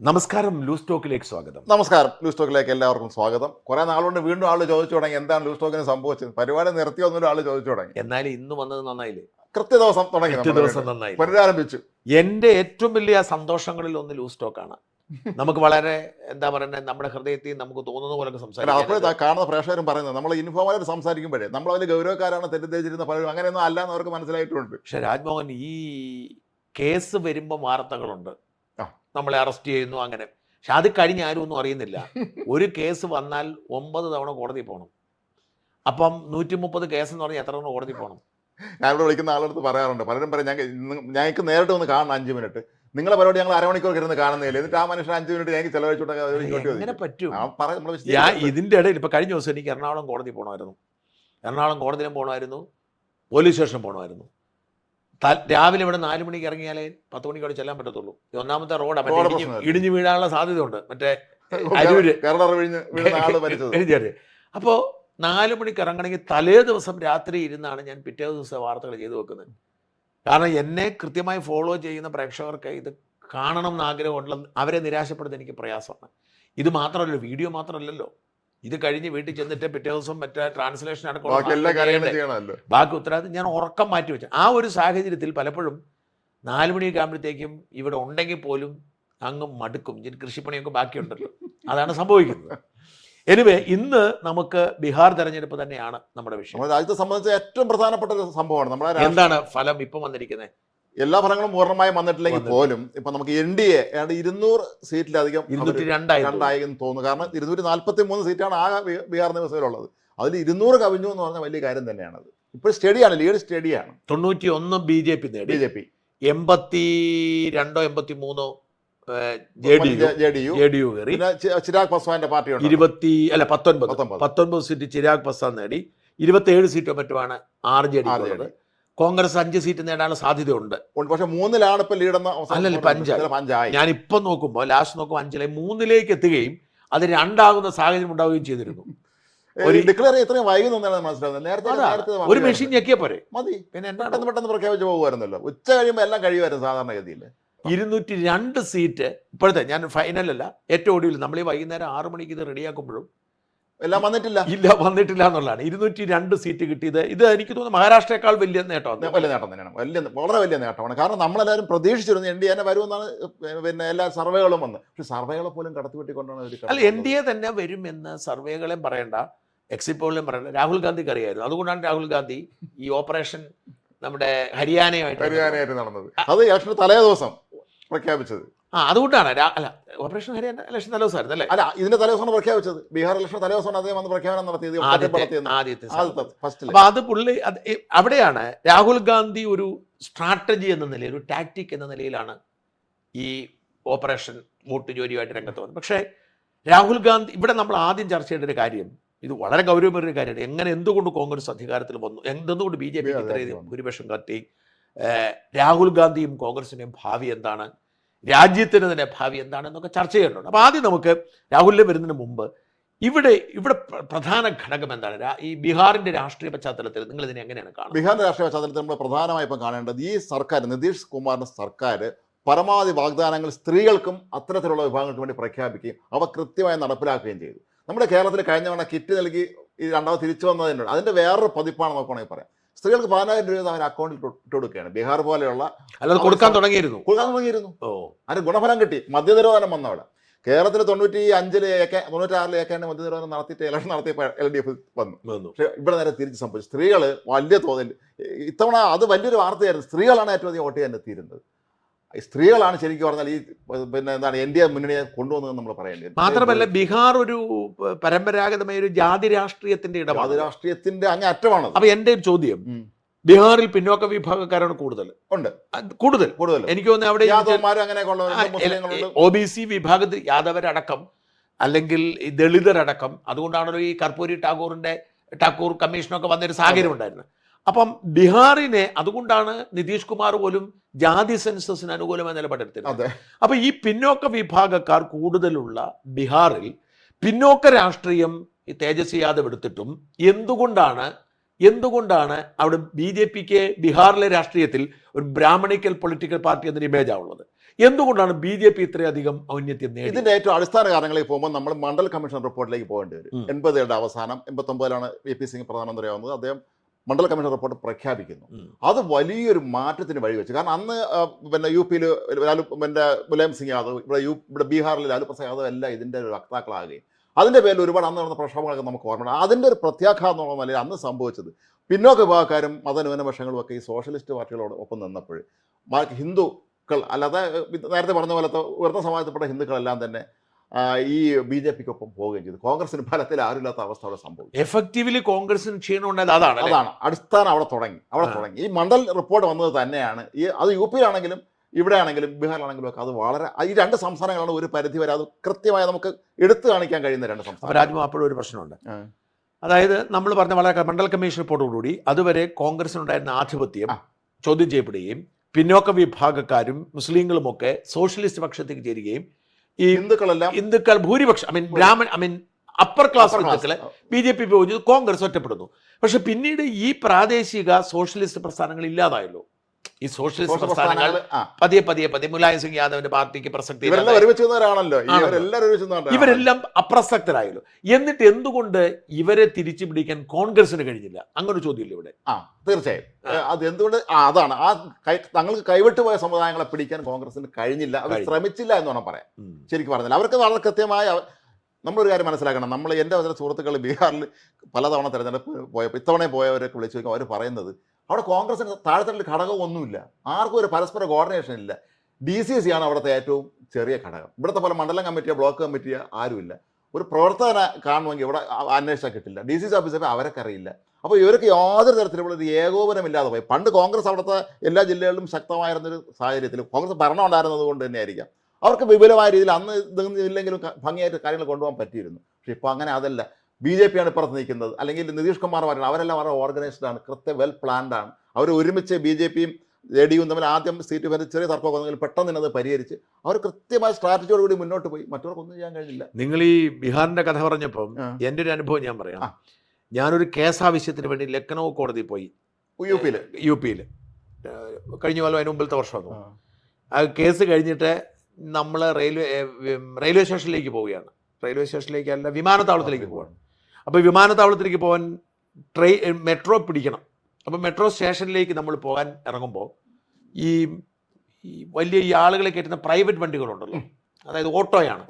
നമസ്കാരം, ലൂസ് ടോക്കിലേക്ക് സ്വാഗതം. നമസ്കാരം. ലൂസ് ടോക്കിലേക്ക് എല്ലാവർക്കും സ്വാഗതം. കുറേ നാളുകൊണ്ട് വീണ്ടും ആൾ ചോദിച്ചു തുടങ്ങി എന്താണ് ലൂസ് ടോക്കിന് സംഭവിച്ചത്. പരിപാടി നിർത്തിയൊന്നും ആൾ ചോദിച്ചു തുടങ്ങി. എന്നാലും ഇന്ന് വന്നത് നന്നായില്ലേ? കൃത്യദിവസം തുടങ്ങി, ദിവസം നന്നായി പുനരാരംഭിച്ചു. എന്റെ ഏറ്റവും വലിയ സന്തോഷങ്ങളിൽ ഒന്ന് ലൂസ് ടോക്കാണ്. നമുക്ക് വളരെ എന്താ പറയുന്നത്, നമ്മുടെ ഹൃദയത്തിൽ നമുക്ക് തോന്നുന്ന പോലെ സംസാരിക്കാം. അപ്പോഴത്തെ കാണുന്ന പ്രേക്ഷകരും പറയുന്നത് നമ്മൾ ഇൻഫോർമലായിട്ട് സംസാരിക്കുമ്പോഴേ നമ്മൾ അതിൽ ഗൗരവക്കാരാണ് തെറ്റിദ്ധരിച്ചിരുന്ന പലരും അങ്ങനെയൊന്നും അല്ല എന്ന് അവർക്ക് മനസ്സിലായിട്ടുണ്ട്. പക്ഷെ രാജ്മോഹൻ, ഈ കേസ് വരുമ്പോൾ വാർത്തകളുണ്ട്, നമ്മളെ അറസ്റ്റ് ചെയ്യുന്നു അങ്ങനെ. പക്ഷെ അത് കഴിഞ്ഞ് ആരും ഒന്നും അറിയുന്നില്ല. ഒരു കേസ് വന്നാൽ 9 തവണ കോടതി പോകണം. അപ്പം 130 കേസ് എന്ന് പറഞ്ഞാൽ എത്ര തവണ കോടതി പോകണം? ഞാനിവിടെ വിളിക്കുന്ന ആളെടുത്ത് പറയാറുണ്ട്, പലരും പറയും ഞങ്ങൾക്ക് നേരിട്ട് ഒന്ന് കാണണം 5 മിനിറ്റ്, നിങ്ങളെ പരിപാടി ഞങ്ങൾ അരമണിക്കൂർ ഇരുന്ന് കാണുന്നില്ല, എന്നിട്ട് ആ മനുഷ്യൻ 5 മിനിറ്റ് ഞങ്ങൾക്ക് എങ്ങനെ പറ്റും? ചെലവഴിച്ചു. ഇതിന്റെ ഇടയിൽ ഇപ്പൊ കഴിഞ്ഞ ദിവസം എനിക്ക് എറണാകുളം കോടതി പോകണമായിരുന്നു. എറണാകുളം കോടതിയിലും പോകണമായിരുന്നു, പോലീസ് സ്റ്റേഷനും പോകണമായിരുന്നു. രാവിലെ ഇവിടെ 4 മണിക്ക് ഇറങ്ങിയാലേ 10 മണിക്ക് അവിടെ ചെല്ലാൻ പറ്റത്തുള്ളൂ. ഒന്നാമത്തെ റോഡ് ഇടിഞ്ഞു വീഴാനുള്ള സാധ്യതയുണ്ട്. മറ്റേ അരൂര് അപ്പോൾ 4 മണിക്ക് ഇറങ്ങണമെങ്കിൽ തലേ ദിവസം രാത്രി ഇരുന്നാണ് ഞാൻ പിറ്റേ ദിവസം വാർത്തകൾ ചെയ്തു വെക്കുന്നത്. കാരണം എന്നെ കൃത്യമായി ഫോളോ ചെയ്യുന്ന പ്രേക്ഷകർക്ക് ഇത് കാണണം എന്ന് ആഗ്രഹമുള്ള അവരെ നിരാശപ്പെടുന്നത് എനിക്ക് പ്രയാസമാണ്. ഇത് മാത്രമല്ലല്ലോ, വീഡിയോ മാത്രമല്ലല്ലോ, ഇത് കഴിഞ്ഞ് വീട്ടിൽ ചെന്നിട്ട് പിറ്റേ ദിവസം മറ്റേ ട്രാൻസ്ലേഷൻ അടക്കം ബാക്കി ഉത്തരവാദിത്തം ഞാൻ ഉറക്കം മാറ്റി വെച്ചു. ആ ഒരു സാഹചര്യത്തിൽ പലപ്പോഴും 4 മണിയൊക്കെ ആകുമ്പോഴത്തേക്കും ഇവിടെ ഉണ്ടെങ്കിൽ പോലും അങ്ങ് മടുക്കും. കൃഷിപ്പണിയൊക്കെ ബാക്കിയുണ്ടല്ലോ, അതാണ് സംഭവിക്കുന്നത്. എനിവേ, ഇന്ന് നമുക്ക് ബീഹാർ തെരഞ്ഞെടുപ്പ് തന്നെയാണ് നമ്മുടെ വിഷയം. രാജ്യത്തെ സംബന്ധിച്ച് ഏറ്റവും പ്രധാനപ്പെട്ട ഒരു സംഭവമാണ്. നമ്മുടെ എന്താണ് ഫലം ഇപ്പം വന്നിരിക്കുന്നത്? എല്ലാ ഫലങ്ങളും പൂർണ്ണമായും വന്നിട്ടില്ലെങ്കിൽ പോലും ഇപ്പൊ നമുക്ക് NDA 200 സീറ്റിലധികം 202 എന്ന് തോന്നുന്നു. കാരണം 243 സീറ്റാണ് ആകെ ബീഹാർ നിയമസഭയിലുള്ളത്. അതിൽ 200 കവിഞ്ഞു എന്ന് പറഞ്ഞാൽ വലിയ കാര്യം തന്നെയാണത്. ഇപ്പോൾ സ്റ്റഡിയാണ്, ലീഡ് സ്റ്റഡിയാണ്. 91 BJP നേടി, BJP 82 83 JDU കയറി. ചിരാഗ് പസ്വാന്റെ പാർട്ടി 19 സീറ്റ് ചിരാഗ് പസ്വാൻ നേടി. 27 സീറ്റോ മറ്റുമാണ് RJD. കോൺഗ്രസ് 5 സീറ്റ് നേടാനുള്ള സാധ്യതയുണ്ട്. പക്ഷെ 3-ലാണ് ഇപ്പൊ ലീഡെന്ന്. അല്ലല്ല, 5. ഞാൻ ഇപ്പൊ നോക്കുമ്പോൾ ലാസ്റ്റ് നോക്കുമ്പോൾ 5 3-ലേക്ക് എത്തുകയും അത് 2 സാഹചര്യം ഉണ്ടാവുകയും ചെയ്തിരുന്നു. ഇത്രയും വൈകുന്നതാണ് മനസ്സിലാവുന്നത്. നേരത്തെ ഒരു മെഷീൻ ഞെക്കിയ പോരെ മതി, പിന്നെ പെട്ടെന്ന് പ്രഖ്യാപിച്ച് പോകുമായിരുന്നല്ലോ. ഉച്ച കഴിയുമ്പോൾ എല്ലാം കഴിയുമായിരുന്നു സാധാരണഗതിയിൽ. 202 സീറ്റ് ഇപ്പോഴത്തെ, ഞാൻ ഫൈനലല്ല, ഏറ്റവും ഒടുവിൽ നമ്മൾ ഈ വൈകുന്നേരം 6 മണിക്ക് ഇത് റെഡിയാക്കുമ്പോഴും എല്ലാം വന്നിട്ടില്ല എന്നുള്ളതാണ്. 202 സീറ്റ് കിട്ടിയത്. ഇത് എനിക്ക് തോന്നുന്നു മഹാരാഷ്ട്രയേക്കാൾ വലിയ നേട്ടമാണ്. വലിയ നേട്ടം തന്നെയാണ്, വളരെ വലിയ നേട്ടമാണ്. കാരണം നമ്മളെല്ലാവരും പ്രതീക്ഷിച്ചിരുന്നു NDA വരുമെന്നാണ്. പിന്നെ എല്ലാ സർവേകളും വന്ന്, പക്ഷെ സർവേകളെ പോലും കടത്തിവെട്ടിക്കൊണ്ടാണ്. അല്ല, NDA തന്നെ വരുമെന്ന് സർവേകളെയും പറയണ്ട, എക്സിറ്റ് പോളിലും പറയണ്ട, രാഹുൽ ഗാന്ധിക്ക് അറിയായിരുന്നു. അതുകൊണ്ടാണ് രാഹുൽ ഗാന്ധി ഈ ഓപ്പറേഷൻ നമ്മുടെ ഹരിയാനയായിട്ട് നടന്നത്. അത് ഇലക്ഷന് തലേ ദിവസം പ്രഖ്യാപിച്ചത്. അതുകൊണ്ടാണ്. അല്ല, ഓപ്പറേഷൻ ഹരിയാന ഇലക്ഷൻ തലേദിവസമായിരുന്നു അല്ലേ? അല്ല, ഇതിന്റെ തലേദിവസമാണ് പ്രഖ്യാപിച്ചത്. ബീഹാർ ഇലക്ഷൻ തലേദിവസമാണ് അദ്ദേഹം വന്ന് പ്രഖ്യാപനം നടത്തിയത്. അപ്പൊ അത് പുള്ളി അവിടെയാണ് രാഹുൽ ഗാന്ധി ഒരു സ്ട്രാറ്റജി എന്ന നിലയിൽ, ഒരു ടാക്ടിക് എന്ന നിലയിലാണ് ഈ ഓപ്പറേഷൻ വോട്ട് ജോലിയുമായിട്ട് രംഗത്ത് വന്നത്. പക്ഷേ രാഹുൽ ഗാന്ധി ഇവിടെ നമ്മൾ ആദ്യം ചർച്ച ചെയ്യേണ്ട ഒരു കാര്യം, ഇത് വളരെ ഗൗരവമേറിയ കാര്യമാണ്. എന്തുകൊണ്ട് കോൺഗ്രസ് അധികാരത്തിൽ വന്നു, എന്തുകൊണ്ട് BJP ഇത്രയും ഭൂരിപക്ഷം കത്തി, രാഹുൽ ഗാന്ധിയും കോൺഗ്രസിന്റെയും ഭാവി എന്താണ്, രാജ്യത്തിന് തന്നെ ഭാവി എന്താണെന്നൊക്കെ ചർച്ച ചെയ്യേണ്ടതുണ്ട്. അപ്പോൾ ആദ്യം നമുക്ക് രാഹുലിനെ വരുന്നതിന് മുമ്പ് ഇവിടെ പ്രധാന ഘടകം എന്താണ്? ഈ ബീഹാറിന്റെ രാഷ്ട്രീയ പശ്ചാത്തലത്തിൽ നിങ്ങൾ ഇതിനെ എങ്ങനെയാണ് കാണുന്നത്? ബീഹാറിന്റെ രാഷ്ട്രീയ പശ്ചാത്തലത്തിൽ നമ്മൾ പ്രധാനമായി ഇപ്പം കാണേണ്ടത്, ഈ സർക്കാർ, നിതീഷ് കുമാറിന്റെ സർക്കാർ പരമാവധി വാഗ്ദാനങ്ങൾ സ്ത്രീകൾക്കും അത്തരത്തിലുള്ള വിഭാഗങ്ങൾക്ക് വേണ്ടി പ്രഖ്യാപിക്കുകയും അവ കൃത്യമായി നടപ്പിലാക്കുകയും ചെയ്തു. നമ്മുടെ കേരളത്തിൽ കഴിഞ്ഞ തവണ കിറ്റ് നൽകി ഈ രണ്ടാമത് തിരിച്ചു വന്നതിനുണ്ട്. അതിന്റെ വേറൊരു പതിപ്പാണ് നോക്കുകയാണെങ്കിൽ പറയാം. സ്ത്രീകൾക്ക് 10,000 രൂപ അവർ അക്കൗണ്ടിൽ ഇട്ട് കൊടുക്കുകയാണ്. ബീഹാർ പോലെയുള്ള കൊടുക്കാൻ തുടങ്ങിയിരുന്നു. അതിന് ഗുണഫലം കിട്ടി. മദ്യനിരോധനം വന്നവിടെ. കേരളത്തിൽ 96-ൽ മദ്യനിരോധനം നടത്തിയിട്ട് ഇലക്ഷൻ നടത്തിയപ്പോൾ LDF വന്നു. പക്ഷേ ഇവിടെ നേരെ തിരിച്ച് സംഭവിച്ചു. സ്ത്രീകൾ വലിയ തോതിൽ ഇത്തവണ അത് വലിയൊരു വാർത്തയായിരുന്നു. സ്ത്രീകളാണ് ഏറ്റവും അധികം വോട്ട് ചെയ്യാൻ എത്തിയിരുന്നത്. സ്ത്രീകളാണ് ശരിക്കും പറഞ്ഞാൽ ഈ പിന്നെ എന്താണ് NDA മുന്നണിയെ കൊണ്ടുവന്നത് നമ്മൾ പറയേണ്ടത്. മാത്രമല്ല, ബീഹാർ ഒരു പരമ്പരാഗതമായ ഒരു ജാതി രാഷ്ട്രീയത്തിന്റെ ഇടമാണ്, ജാതി രാഷ്ട്രീയത്തിന്റെ അങ്ങേ അറ്റമാണ്. അപ്പൊ എന്റെ ഒരു ചോദ്യം, ബീഹാറിൽ പിന്നോക്ക വിഭാഗക്കാരാണ് കൂടുതൽ. എനിക്ക് തോന്നുന്നു അവിടെ OBC വിഭാഗത്തിൽ യാദവരടക്കം, അല്ലെങ്കിൽ ദളിതരടക്കം. അതുകൊണ്ടാണല്ലോ ഈ കർപ്പൂരി ടാക്കൂർ കമ്മീഷനൊക്കെ വന്നൊരു സാഹചര്യം ഉണ്ടായിരുന്നത്. അപ്പം ബീഹാറിനെ, അതുകൊണ്ടാണ് നിതീഷ് കുമാർ പോലും ജാതി സെൻസസിന് അനുകൂലമായ നിലപാടെടുത്തത്. അപ്പൊ ഈ പിന്നോക്ക വിഭാഗക്കാർ കൂടുതലുള്ള ബീഹാറിൽ പിന്നോക്ക രാഷ്ട്രീയം തേജസ്വി യാദവ് എടുത്തിട്ടും എന്തുകൊണ്ടാണ് അവിടെ BJPക്ക് ബീഹാറിലെ രാഷ്ട്രീയത്തിൽ ഒരു ബ്രാഹ്മണിക്കൽ പൊളിറ്റിക്കൽ പാർട്ടി എന്നൊരു ഇമേജാണ് ഉള്ളത്? എന്തുകൊണ്ടാണ് BJP ഇത്രയധികം ഔന്നത്യം നേടിയത്? ഇതിന്റെ ഏറ്റവും അടിസ്ഥാന കാരണങ്ങളിലേക്ക് പോകുമ്പോൾ നമ്മൾ മണ്ഡൽ കമ്മീഷൻ റിപ്പോർട്ടിലേക്ക് പോകേണ്ടി വരും. 80കളുടെ അവസാനം 89ലാണ് VP സിംഗ് പ്രധാനമന്ത്രിയാവുന്നത്. അദ്ദേഹം മണ്ഡൽ കമ്മീഷൻ റിപ്പോർട്ട് പ്രഖ്യാപിക്കുന്നു. അത് വലിയൊരു മാറ്റത്തിന് വഴിവെച്ചു. കാരണം അന്ന് പിന്നെ UP-യിൽ മുലായം സിംഗ് യാദവ്, ഇവിടെ ബീഹാറിൽ ലാലു പ്രസാദ് യാദവ് എല്ലാം ഇതിൻ്റെ ഒരു വക്താക്കളാകുകയും അതിൻ്റെ പേരിൽ ഒരുപാട് അന്ന് നടന്ന പ്രക്ഷോഭങ്ങളൊക്കെ നമുക്ക് ഓർമ്മയുണ്ട്. അതിൻ്റെ ഒരു പ്രത്യാഘാതം എന്നുള്ള നിലയിൽ അന്ന് സംഭവിച്ചത് പിന്നോക്ക വിഭാഗക്കാരും മതന്യൂനപക്ഷങ്ങളും ഒക്കെ ഈ സോഷ്യലിസ്റ്റ് പാർട്ടികളോട് ഒപ്പം നിന്നപ്പോൾ ഹിന്ദുക്കൾ, അല്ലാതെ നേരത്തെ പറഞ്ഞ പോലത്തെ ഉയർന്ന സമാജത്തിൽപ്പെട്ട ഹിന്ദുക്കളെല്ലാം തന്നെ ഈ BJP-ക്കൊപ്പം പോവുകയും ചെയ്തു. കോൺഗ്രസിന് ഫലത്തിൽ ആരുമില്ലാത്ത അവസ്ഥ അവിടെ സംഭവിച്ചു. എഫക്റ്റീവ്ലി കോൺഗ്രസിന് ക്ഷീണം ഉണ്ടായത് അതാണ്. അടിസ്ഥാനം അവിടെ തുടങ്ങി. ഈ മണ്ഡൽ റിപ്പോർട്ട് വന്നത് തന്നെയാണ് അത് UP-യിലാണെങ്കിലും ഇവിടെ ആണെങ്കിലും ബീഹാറിലാണെങ്കിലും ഒക്കെ അത് വളരെ ഈ രണ്ട് സംസ്ഥാനങ്ങളാണ് ഒരു പരിധി വരെ അത് കൃത്യമായി നമുക്ക് എടുത്തു കാണിക്കാൻ കഴിയുന്ന രണ്ട് സംസ്ഥാനം. രാജ്യം അപ്പോഴും ഒരു പ്രശ്നമുണ്ട്. അതായത് നമ്മൾ പറഞ്ഞ വളരെ മണ്ഡൽ കമ്മീഷൻ റിപ്പോർട്ടോടുകൂടി അതുവരെ കോൺഗ്രസിനുണ്ടായിരുന്ന ആധിപത്യം ചോദ്യം ചെയ്യപ്പെടുകയും പിന്നോക്ക വിഭാഗക്കാരും മുസ്ലിങ്ങളുമൊക്കെ സോഷ്യലിസ്റ്റ് പക്ഷത്തേക്ക് ചേരുകയും ഈ ഹിന്ദുക്കൾ ഭൂരിപക്ഷം ബ്രാഹ്മൺ അപ്പർ ക്ലാസ് ഹിന്ദുക്കളെ BJP പോയി കോൺഗ്രസ് ഒറ്റപ്പെടുന്നു. പക്ഷെ പിന്നീട് ഈ പ്രാദേശിക സോഷ്യലിസ്റ്റ് പ്രസ്ഥാനങ്ങൾ ഇല്ലാതായല്ലോ. ഈ സോഷ്യലിസ്റ്റ് പ്രസ്ഥാനങ്ങൾ പതിയെ മുലായം സിംഗ് യാദവിന്റെ പാർട്ടിക്ക് പ്രസക്തി ഇവരെല്ലാം അപ്രസക്തരായല്ലോ. എന്നിട്ട് എന്തുകൊണ്ട് ഇവരെ തിരിച്ചു പിടിക്കാൻ കോൺഗ്രസിന് കഴിഞ്ഞില്ല? അങ്ങനെ ചോദ്യമില്ല ഇവിടെ. തീർച്ചയായും അത് എന്തുകൊണ്ട് അതാണ് തങ്ങൾക്ക് കൈവിട്ടു പോയ സമുദായങ്ങളെ പിടിക്കാൻ കോൺഗ്രസിന് കഴിഞ്ഞില്ല. അവർ ശ്രമിച്ചില്ല എന്ന് വേണം പറയാൻ. ശരിക്കും പറഞ്ഞാൽ അവർക്ക് വളരെ കൃത്യമായ നമ്മളൊരു കാര്യം മനസ്സിലാക്കണം. നമ്മൾ എൻ്റെ ചില സുഹൃത്തുക്കൾ ബീഹാറിൽ പലതവണ തെരഞ്ഞെടുപ്പ് പോയപ്പോൾ ഇത്തവണ പോയവരൊക്കെ വിളിച്ചു നോക്കുക. അവർ പറയുന്നത് അവിടെ കോൺഗ്രസിന് താഴെത്തട്ടിൽ ഘടകമൊന്നുമില്ല, ആർക്കും ഒരു പരസ്പര കോർഡിനേഷൻ ഇല്ല. DCC ആണ് അവിടുത്തെ ഏറ്റവും ചെറിയ ഘടകം. ഇവിടുത്തെ പോലെ മണ്ഡലം കമ്മിറ്റിയോ ബ്ലോക്ക് കമ്മിറ്റിയോ ആരുമില്ല. ഒരു പ്രവർത്തകനെ കാണുമെങ്കിൽ ഇവിടെ അന്വേഷിച്ചാൽ കിട്ടില്ല. DCC ഓഫീസർ അവരൊക്കെ അറിയില്ല. അപ്പോൾ ഇവർക്ക് യാതൊരു തരത്തിലുള്ള ഒരു ഏകോപനമില്ലാതെ പോയി. പണ്ട് കോൺഗ്രസ് അവിടുത്തെ എല്ലാ ജില്ലകളിലും ശക്തമായിരുന്നൊരു സാഹചര്യത്തിൽ കോൺഗ്രസ് ഭരണം ഉണ്ടായിരുന്നത് കൊണ്ട് തന്നെയായിരിക്കാം അവർക്ക് വിപുലമായ രീതിയിൽ അന്ന് ഇല്ലെങ്കിലും ഭംഗിയായിട്ട് കാര്യങ്ങൾ കൊണ്ടുപോകാൻ പറ്റിയിരുന്നു. പക്ഷെ ഇപ്പോൾ അങ്ങനെ അതല്ല. BJP ആണ് ഇപ്പുറത്ത് നിൽക്കുന്നത്. അല്ലെങ്കിൽ നിതീഷ് കുമാർ പറയുന്നത് അവരെല്ലാം വളരെ ഓർഗനൈസ്ഡ് ആണ്, വെൽ പ്ലാൻഡ് ആണ്. അവർ ഒരുമിച്ച് BJP-യും JDU-യും തമ്മിൽ ആദ്യം സീറ്റ് വരെ ചെറിയ തർക്കമൊക്കെ വന്നെങ്കിൽ പെട്ടെന്ന് തന്നെ അത് പരിഹരിച്ച് അവർ കൃത്യമായ സ്ട്രാറ്റജിയോട് കൂടി മുന്നോട്ട് പോയി. മറ്റവർക്കൊന്നും ചെയ്യാൻ കഴിഞ്ഞില്ല. നിങ്ങൾ ഈ ബീഹാറിന്റെ കഥ പറഞ്ഞപ്പം എൻ്റെ ഒരു അനുഭവം ഞാൻ പറയാം. ഞാനൊരു കേസാവശ്യത്തിന് വേണ്ടി ലക്നൗ കോടതിയിൽ പോയി. UP-യിൽ കഴിഞ്ഞ കൊല്ലം അതിന് മുമ്പിലത്തെ വർഷം. ആ കേസ് കഴിഞ്ഞിട്ട് നമ്മൾ റെയിൽവേ സ്റ്റേഷനിലേക്ക് പോവുകയാണ്. റെയിൽവേ സ്റ്റേഷനിലേക്കല്ല, വിമാനത്താവളത്തിലേക്ക് പോവാണ്. അപ്പോൾ വിമാനത്താവളത്തിലേക്ക് പോകാൻ മെട്രോ പിടിക്കണം. അപ്പോൾ മെട്രോ സ്റ്റേഷനിലേക്ക് നമ്മൾ പോകാൻ ഇറങ്ങുമ്പോൾ ഈ വലിയ ഈ ആളുകളെ കയറ്റുന്ന പ്രൈവറ്റ് വണ്ടികളുണ്ടല്ലോ, അതായത് ഓട്ടോയാണ്,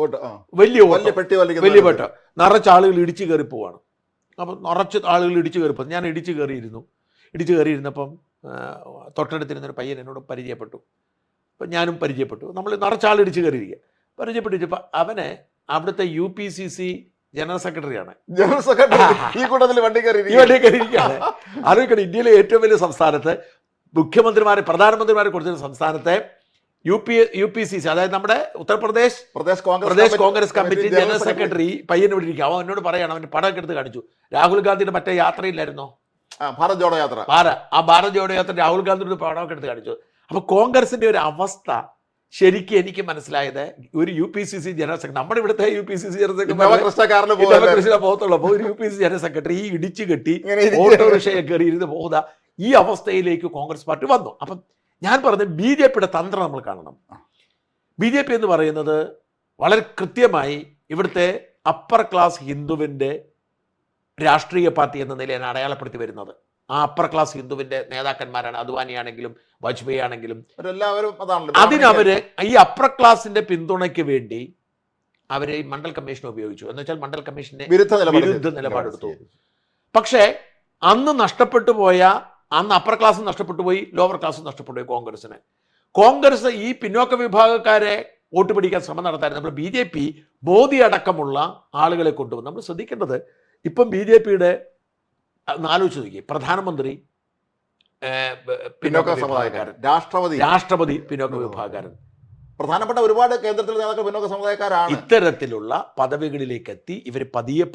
വലിയ പെട്ടോ, നിറച്ച് ആളുകൾ ഇടിച്ചു കയറി പോവാണ്. അപ്പം നിറച്ച് ആളുകൾ ഇടിച്ചു കയറിപ്പോ ഞാൻ ഇടിച്ചു കയറിയിരുന്നപ്പം തൊട്ടടുത്തിരുന്നൊരു പയ്യൻ എന്നോട് പരിചയപ്പെട്ടു. അപ്പം ഞാനും പരിചയപ്പെട്ടു. നമ്മൾ നിറച്ചാൾ ഇടിച്ചു കയറിയിരിക്കുക. പരിചയപ്പെട്ടിച്ചപ്പോൾ അവനെ അവിടുത്തെ UPCC ജനറൽ സെക്രട്ടറിയാണ്. ഈ കൂട്ടത്തിൽ വണ്ടി കയറിയിരിക്കുകയാണ്. അറിയിക്കണം, ഇന്ത്യയിലെ ഏറ്റവും വലിയ സംസ്ഥാനത്ത് മുഖ്യമന്ത്രിമാരെ പ്രധാനമന്ത്രിമാരെ കൊടുത്തിരുന്ന സംസ്ഥാനത്തെ UPCC, അതായത് നമ്മുടെ Pradesh Congress committee general secretary പയ്യനെ വിളിക്കുക. അവൻ എന്നോട് പറയാണ്, അവൻ്റെ പടമൊക്കെ എടുത്ത് കാണിച്ചു. രാഹുൽ ഗാന്ധിയുടെ മറ്റേ യാത്രയില്ലായിരുന്നോ, ഭാരത് ജോഡോ യാത്ര, ആ ഭാരത് ജോഡോ യാത്ര രാഹുൽ ഗാന്ധിയുടെ പടമൊക്കെ എടുത്ത് കാണിച്ചു. അപ്പൊ കോൺഗ്രസിന്റെ ഒരു അവസ്ഥ ശരിക്കും എനിക്ക് മനസ്സിലായത്, ഒരു UPCC ജനറൽ സെക്രട്ടറി, നമ്മുടെ ഇവിടുത്തെ UPCC ജനറൽ സെക്രട്ടറി പോകത്തുള്ളൂ. അപ്പോൾ ഒരു UPCC ജനറൽ സെക്രട്ടറി ഈ ഇടിച്ചു കെട്ടി ഓട്ടോറിക്ഷയെ കയറി ഇരുന്ന് പോകുന്ന ഈ അവസ്ഥയിലേക്ക് കോൺഗ്രസ് പാർട്ടി വന്നു. അപ്പം ഞാൻ പറഞ്ഞത് BJP-യുടെ തന്ത്രം നമ്മൾ കാണണം. BJP എന്ന് പറയുന്നത് വളരെ കൃത്യമായി ഇവിടുത്തെ അപ്പർ ക്ലാസ് ഹിന്ദുവിൻ്റെ രാഷ്ട്രീയ പാർട്ടി എന്ന നിലയാണ് അടയാളപ്പെടുത്തി വരുന്നത്. ആ അപ്പർ ക്ലാസ് ഹിന്ദുവിൻ്റെ നേതാക്കന്മാരാണ്. അദ്വാനി ആണെങ്കിലും വാജ്പേയി ആണെങ്കിലും അതിനവര് ഈ അപ്പർ ക്ലാസിന്റെ പിന്തുണയ്ക്ക് വേണ്ടി അവര് ഈ മണ്ഡൽ കമ്മീഷൻ ഉപയോഗിച്ചു. എന്ന് വെച്ചാൽ മണ്ഡൽ കമ്മീഷന്റെ വിരുദ്ധ നിലപാടെടുത്തു. പക്ഷേ അന്ന് അപ്പർ ക്ലാസ് നഷ്ടപ്പെട്ടു പോയി, ലോവർ ക്ലാസ് നഷ്ടപ്പെട്ടു പോയി കോൺഗ്രസിന്. കോൺഗ്രസ് ഈ പിന്നോക്ക വിഭാഗക്കാരെ വോട്ട് പിടിക്കാൻ ശ്രമം നടത്തായിരുന്നു. നമ്മൾ BJP മോദി അടക്കമുള്ള ആളുകളെ കൊണ്ടുവന്നു. നമ്മൾ ശ്രദ്ധിക്കേണ്ടത് ഇപ്പം BJP-യുടെ ആലോചിച്ച് നോക്കി, പ്രധാനമന്ത്രി പിന്നോക്ക സമുദായക്കാരൻ, രാഷ്ട്രപതി പിന്നോക്ക വിഭാഗക്കാരൻ, പ്രധാനപ്പെട്ട ഒരുപാട് കേന്ദ്രത്തിലെ നേതാക്കൾ പിന്നോക്ക സമുദായക്കാരാണ്. ഇത്തരത്തിലുള്ള പദവികളിലേക്ക് എത്തി ഇവർ പതിയെ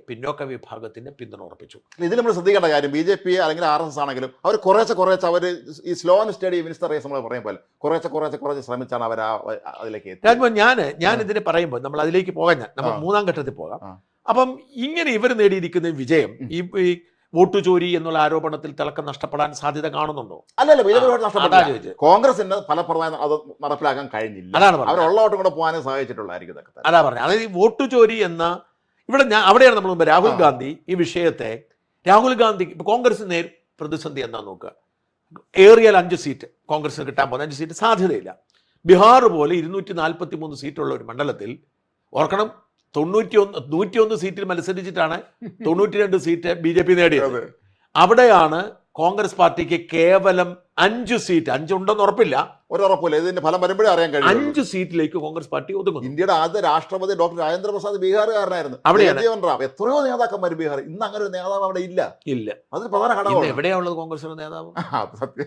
പിന്നോക്ക വിഭാഗത്തിന് പിന്തുണ ഉറപ്പിച്ചു. ഇതിൽ നമ്മൾ ശ്രദ്ധിക്കേണ്ട കാര്യം, BJP അല്ലെങ്കിൽ RSS ആണെങ്കിലും അവർ കുറേശ്ശെ അവർ ഈ slow and steady minister race നമ്മൾ പറയും പോലെ കുറേശ്ശെ ശ്രമിച്ചാണ് അവർ അതിലേക്ക് എത്തിയത്. ഞാൻ ഇതിനെ പറയുമ്പോൾ നമ്മൾ അതിലേക്ക് പോകാൻ നമ്മൾ മൂന്നാം ഘട്ടത്തിൽ പോകാം. അപ്പം ഇങ്ങനെ ഇവർ നേടിയിരിക്കുന്ന വിജയം, ഈ വോട്ട് ചോരി എന്നുള്ള ആരോപണത്തിൽ തിളക്കം നഷ്ടപ്പെടാൻ സാധ്യത കാണുന്നുണ്ടോ? അല്ലല്ല, ബി ജെ പി അതാ നഷ്ടപ്പെട്ടില്ല. ചോദിച്ചത്. കോൺഗ്രസിന് ഫലപ്രദമായി അത് നടപ്പിലാക്കാൻ കഴിഞ്ഞില്ല. അതാണ് പറഞ്ഞത്. അവരുള്ള വോട്ടും കൂടെ പോകാനേ സഹായിച്ചിട്ടുള്ളതായിരിക്കും ഇതൊക്കെ തന്നെ. അതാ പറഞ്ഞത്. അതായത് ഈ വോട്ട് ചോരി എന്ന ഇവിടെ അവിടെയാണ് നമ്മൾ മുമ്പ് രാഹുൽ ഗാന്ധി ഈ വിഷയത്തെ രാഹുൽ ഗാന്ധി ഇപ്പൊ കോൺഗ്രസ് പ്രതിസന്ധി എന്താ നോക്കുക. ഏറിയാൽ 5 സീറ്റ് കോൺഗ്രസിന് കിട്ടാൻ പോകുന്ന 5 സീറ്റ് സാധ്യതയില്ല. ബീഹാർ പോലെ 243 സീറ്റുള്ള ഒരു മണ്ഡലത്തിൽ ഓർക്കണം 101 സീറ്റിൽ മത്സരിച്ചിട്ടാണ് 92 സീറ്റ് BJP നേടിയത്. അവിടെയാണ് കോൺഗ്രസ് പാർട്ടിക്ക് കേവലം 5 സീറ്റ്, 5 ഉണ്ടെന്ന് ഉറപ്പില്ല, ഒരു ഉറപ്പില്ല, ഇതിന്റെ ഫലം വരുമ്പോഴേ അറിയാൻ കഴിയും. 5 സീറ്റിലേക്ക് കോൺഗ്രസ് പാർട്ടി ഒതുങ്ങുന്നു. ഇന്ത്യയുടെ ആദ്യ രാഷ്ട്രപതി ഡോക്ടർ രാജേന്ദ്ര പ്രസാദ് ബീഹാറുകാരനായിരുന്നു. അവിടെയാണ് റാം എത്രയോ നേതാക്കന്മാർ ബീഹാർ. ഇന്ന് അങ്ങനെ ഒരു നേതാവ് അവിടെ ഇല്ല. അതിന് പ്രധാന ഘടകം എവിടെയാ ഉള്ളത് കോൺഗ്രസിന്റെ നേതാവ്? സത്യം.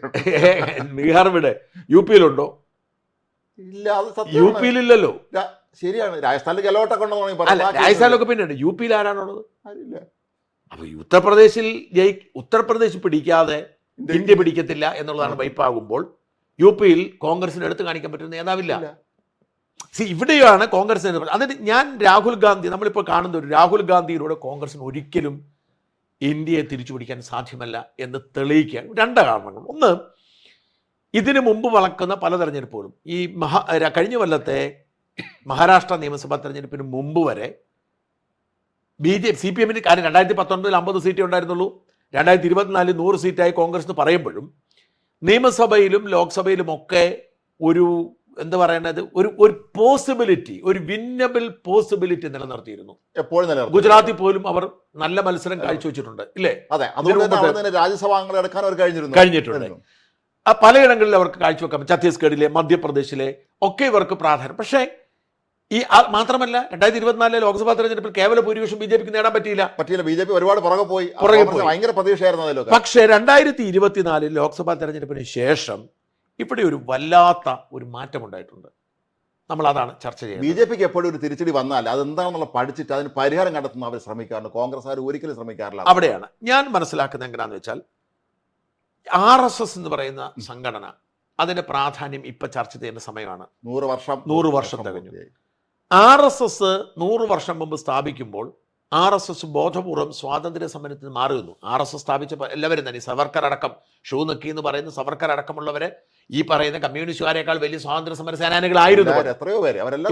ബീഹാർ ഇവിടെ UP-യിലുണ്ടോ? ഇല്ല, അത് സത്യം. UP-യിലില്ലല്ലോ. ശരിയാണ്. രാജസ്ഥാനിൽ ഗെലോട്ടൊക്കെ ഉണ്ടെന്ന് അല്ല, രാജസ്ഥാനിലൊക്കെ പിന്നെയുണ്ട്. UP-യിൽ ആരാണുള്ളത്? ആരില്ല. അപ്പൊ ഉത്തർപ്രദേശ് പിടിക്കാതെ ഇന്ത്യ പിടിക്കത്തില്ല എന്നുള്ളതാണ് വൈപ്പാകുമ്പോൾ UP-യിൽ കോൺഗ്രസിന് എടുത്തു കാണിക്കാൻ പറ്റുന്ന നേതാവില്ല. ഇവിടെയാണ് കോൺഗ്രസ്. അതിന് ഞാൻ രാഹുൽ ഗാന്ധി നമ്മളിപ്പോൾ കാണുന്ന ഒരു രാഹുൽ ഗാന്ധിയിലൂടെ കോൺഗ്രസിന് ഒരിക്കലും ഇന്ത്യയെ തിരിച്ചു പിടിക്കാൻ സാധ്യമല്ല എന്ന് തെളിയിക്കാൻ 2 കാരണങ്ങൾ. ഒന്ന്, ഇതിനു മുമ്പ് വളക്കുന്ന പല തെരഞ്ഞെടുപ്പുകളും ഈ കഴിഞ്ഞ കൊല്ലത്തെ മഹാരാഷ്ട്ര നിയമസഭാ തെരഞ്ഞെടുപ്പിന് മുമ്പ് വരെ CPM-ന് കാര്യം 2019 50 സീറ്റേ ഉണ്ടായിരുന്നുള്ളൂ. 2024 100 സീറ്റായി കോൺഗ്രസ് എന്ന് പറയുമ്പോഴും നിയമസഭയിലും ലോക്സഭയിലും ഒക്കെ ഒരു എന്താ പറയുന്നത് ഒരു പോസിബിലിറ്റി, ഒരു വിന്നബിൾ പോസിബിലിറ്റി നിലനിർത്തിയിരുന്നു. എപ്പോഴും ഗുജറാത്തിൽ പോലും അവർ നല്ല മത്സരം കാഴ്ചവെച്ചിട്ടുണ്ട്, ഇല്ലേ? അതെ, അതുകൊണ്ട് രാജ്യസഭാ അംഗങ്ങൾ എടുക്കാൻ അവർ കഴിഞ്ഞിട്ടുണ്ട്. പലയിടങ്ങളിൽ അവർക്ക് കാഴ്ചവെക്കാം. ഛത്തീസ്ഗഡിലെ, മധ്യപ്രദേശിലെ ഒക്കെ ഇവർക്ക് പ്രാധാന്യം. പക്ഷേ മാത്രമല്ല 2024 ലോക്സഭാ തെരഞ്ഞെടുപ്പിൽ കേവല ഭൂരിപക്ഷം BJP-ക്ക് നേടാൻ പറ്റിയില്ല. BJP ഒരുപാട് പുറകെ പോയി. ഭയങ്കര പ്രതീക്ഷയായിരുന്നു അതിലൊക്കെ. പക്ഷേ 2024 ലോക്സഭാ തെരഞ്ഞെടുപ്പിന് ശേഷം ഇവിടെ ഒരു വല്ലാത്ത ഒരു മാറ്റമുണ്ടായിട്ടുണ്ട്. നമ്മൾ അതാണ് ചർച്ച ചെയ്യുന്നത്. BJP-ക്ക് എപ്പോഴും ഒരു തിരിച്ചടി വന്നാൽ അതെന്താണെന്നുള്ള പഠിച്ചിട്ട് അതിന് പരിഹാരം കണ്ടെത്തുന്ന അവർ ശ്രമിക്കാറുണ്ട്. കോൺഗ്രസ്സുകാർ ഒരിക്കലും ശ്രമിക്കാറില്ല. അവിടെയാണ് ഞാൻ മനസ്സിലാക്കുന്നത് എങ്ങനെയാണെന്ന് വെച്ചാൽ RSS എന്ന് പറയുന്ന സംഘടന, അതിന്റെ പ്രാധാന്യം ഇപ്പൊ ചർച്ച ചെയ്യുന്ന സമയമാണ്. 100 വർഷം തികഞ്ഞു. RSS 100 വർഷം മുമ്പ് സ്ഥാപിക്കുമ്പോൾ RSS ബോധപൂർവം സ്വാതന്ത്ര്യ സമരത്തിന് മാറുന്നു. RSS സ്ഥാപിച്ച എല്ലാവരും തന്നെ, സവർക്കർ അടക്കം, ഷൂ നക്കി എന്ന് പറയുന്ന സവർക്കർ അടക്കമുള്ളവരെ ഈ പറയുന്ന കമ്മ്യൂണിസ്റ്റുകാരെക്കാൾ വലിയ സ്വാതന്ത്ര്യ സമര സേനാനികളായിരുന്നു